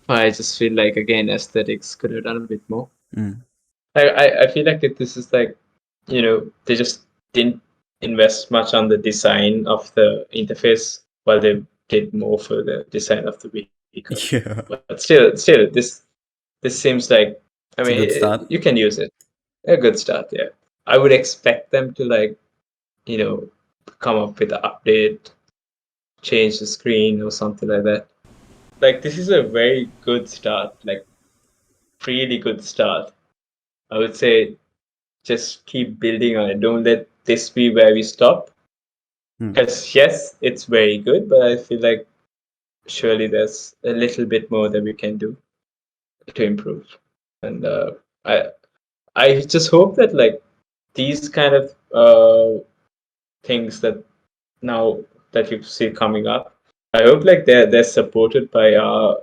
But I just feel like again aesthetics could have done a bit more. Mm. I feel like that this is like they just didn't invest much on the design of the interface while they did more for the design of the vehicle. Yeah, But still, this seems like I it's a mean good start. you can use it. A good start, yeah. I would expect them to like you know come up with an update, change the screen or something like that. Like this is a very good start, like really good start. I would say just keep building on it. Don't let this be where we stop. Mm. Because yes, it's very good, but I feel like surely there's a little bit more that we can do to improve. And I I just hope that like these kind of things that now that you see coming up, I hope like they're supported by our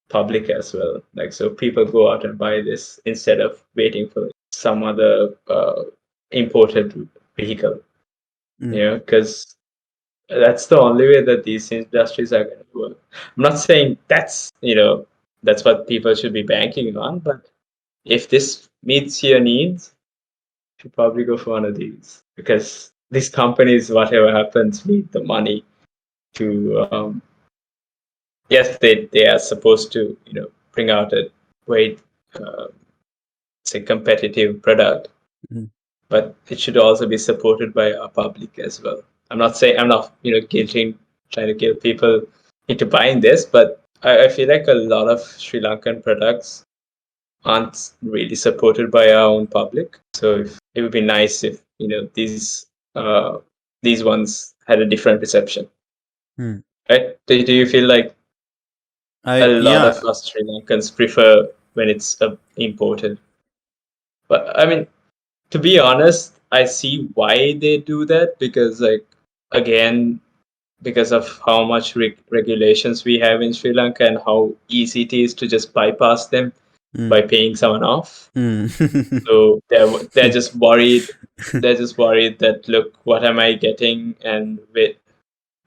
public as well. Like so people go out and buy this instead of waiting for some other imported vehicle. Mm. Because that's the only way that these industries are going to work. I'm not saying that's what people should be banking on, but if this meets your needs, you should probably go for one of these because these companies, whatever happens, need the money to. Yes, they are supposed to bring out a great, uh, say, competitive product, Mm. but it should also be supported by our public as well. I'm not guilting trying to guilt people into buying this, but I feel like a lot of Sri Lankan products aren't really supported by our own public. So it would be nice if these ones had a different reception. Mm. Right? Do you feel like a lot Yeah, of us Sri Lankans prefer when it's imported? But I mean, to be honest, I see why they do that because, like, again, because of how much regulations we have in Sri Lanka and how easy it is to just bypass them by mm. paying someone off. Mm. So they're just worried. They're just worried that look, what am I getting? And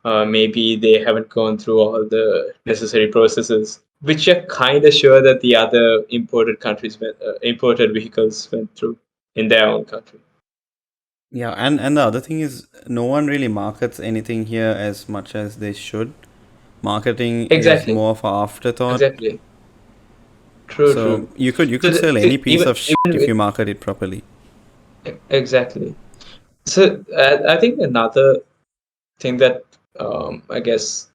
maybe they haven't gone through all the necessary processes, which you're kind of sure that the other imported vehicles went through in their own country. Yeah, and the other thing is no one really markets anything here as much as they should. Marketing is Exactly. more of an afterthought. Exactly. True. So True. you could So sell any piece even of shit even if with you market it properly. exactly. So I think another thing that I guess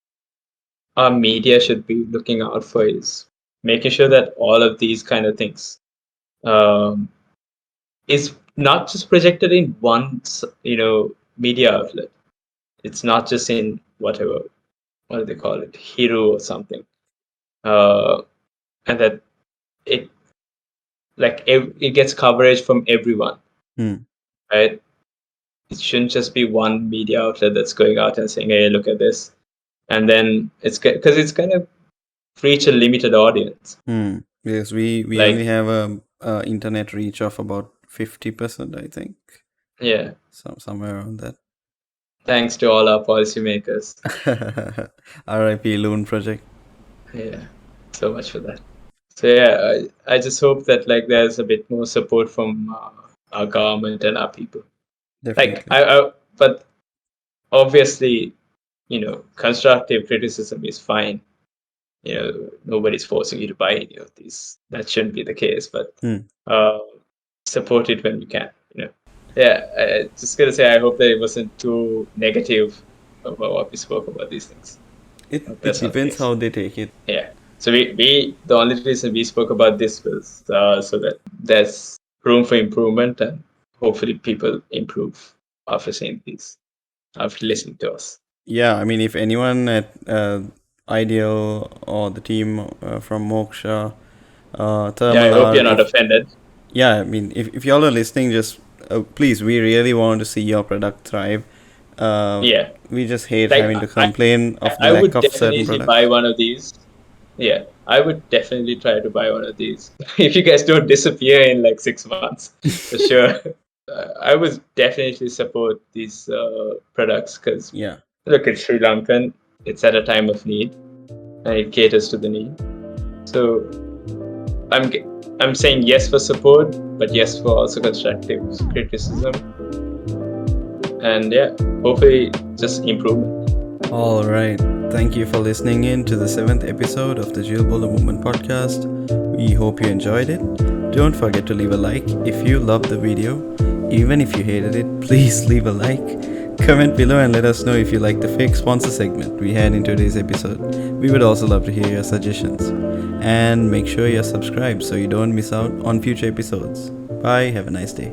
our media should be looking out for is making sure that all of these kind of things um, is not just projected in one media outlet. It's not just in whatever, what do they call it, hero or something, uh, and that it it gets coverage from everyone, Hmm. right? It shouldn't just be one media outlet that's going out and saying, "Hey, look at this," and then because it's kind of reach a limited audience. Yes, we only Like, have a internet reach of about 50%, I think. yeah, Somewhere around that. thanks to all our policymakers. R.I.P. Loon Project. Yeah, so much for that. So yeah, I just hope that there's a bit more support from our government and our people. Definitely. But obviously, constructive criticism is fine. Nobody's forcing you to buy any of these. That shouldn't be the case. But Hmm. uh, support it when you can. Yeah. Just gonna say, I hope that it wasn't too negative about what we spoke about these things. Hope It that's not the depends case. how they take it. Yeah. So we the only reason we spoke about this was so that there's room for improvement, and hopefully people improve after seeing these, after listening to us. Yeah, I mean, if anyone at Ideal or the team from Moksha, Yeah, I hope you're Thermalar, not offended. yeah, I mean, if y'all are listening, just please, we really want to see your product thrive. Yeah, We just hate like having to complain of the I lack would of certain definitely buy products. one of these. Yeah, I would definitely try to buy one of these if you guys don't disappear in 6 months, for sure. I would definitely support these products because Yeah. look, it's Sri Lankan. It's at a time of need, and it caters to the need. So I'm saying yes for support, but yes for also constructive criticism, and yeah, hopefully just improvement. All right. Thank you for listening in to the 7th episode of the Jill Bola Movement Podcast. We hope you enjoyed it. Don't forget to leave a like if you loved the video. Even if you hated it, please leave a like. Comment below and let us know if you like the fake sponsor segment we had in today's episode. We would also love to hear your suggestions. And make sure you're subscribed so you don't miss out on future episodes. Bye. Have a nice day.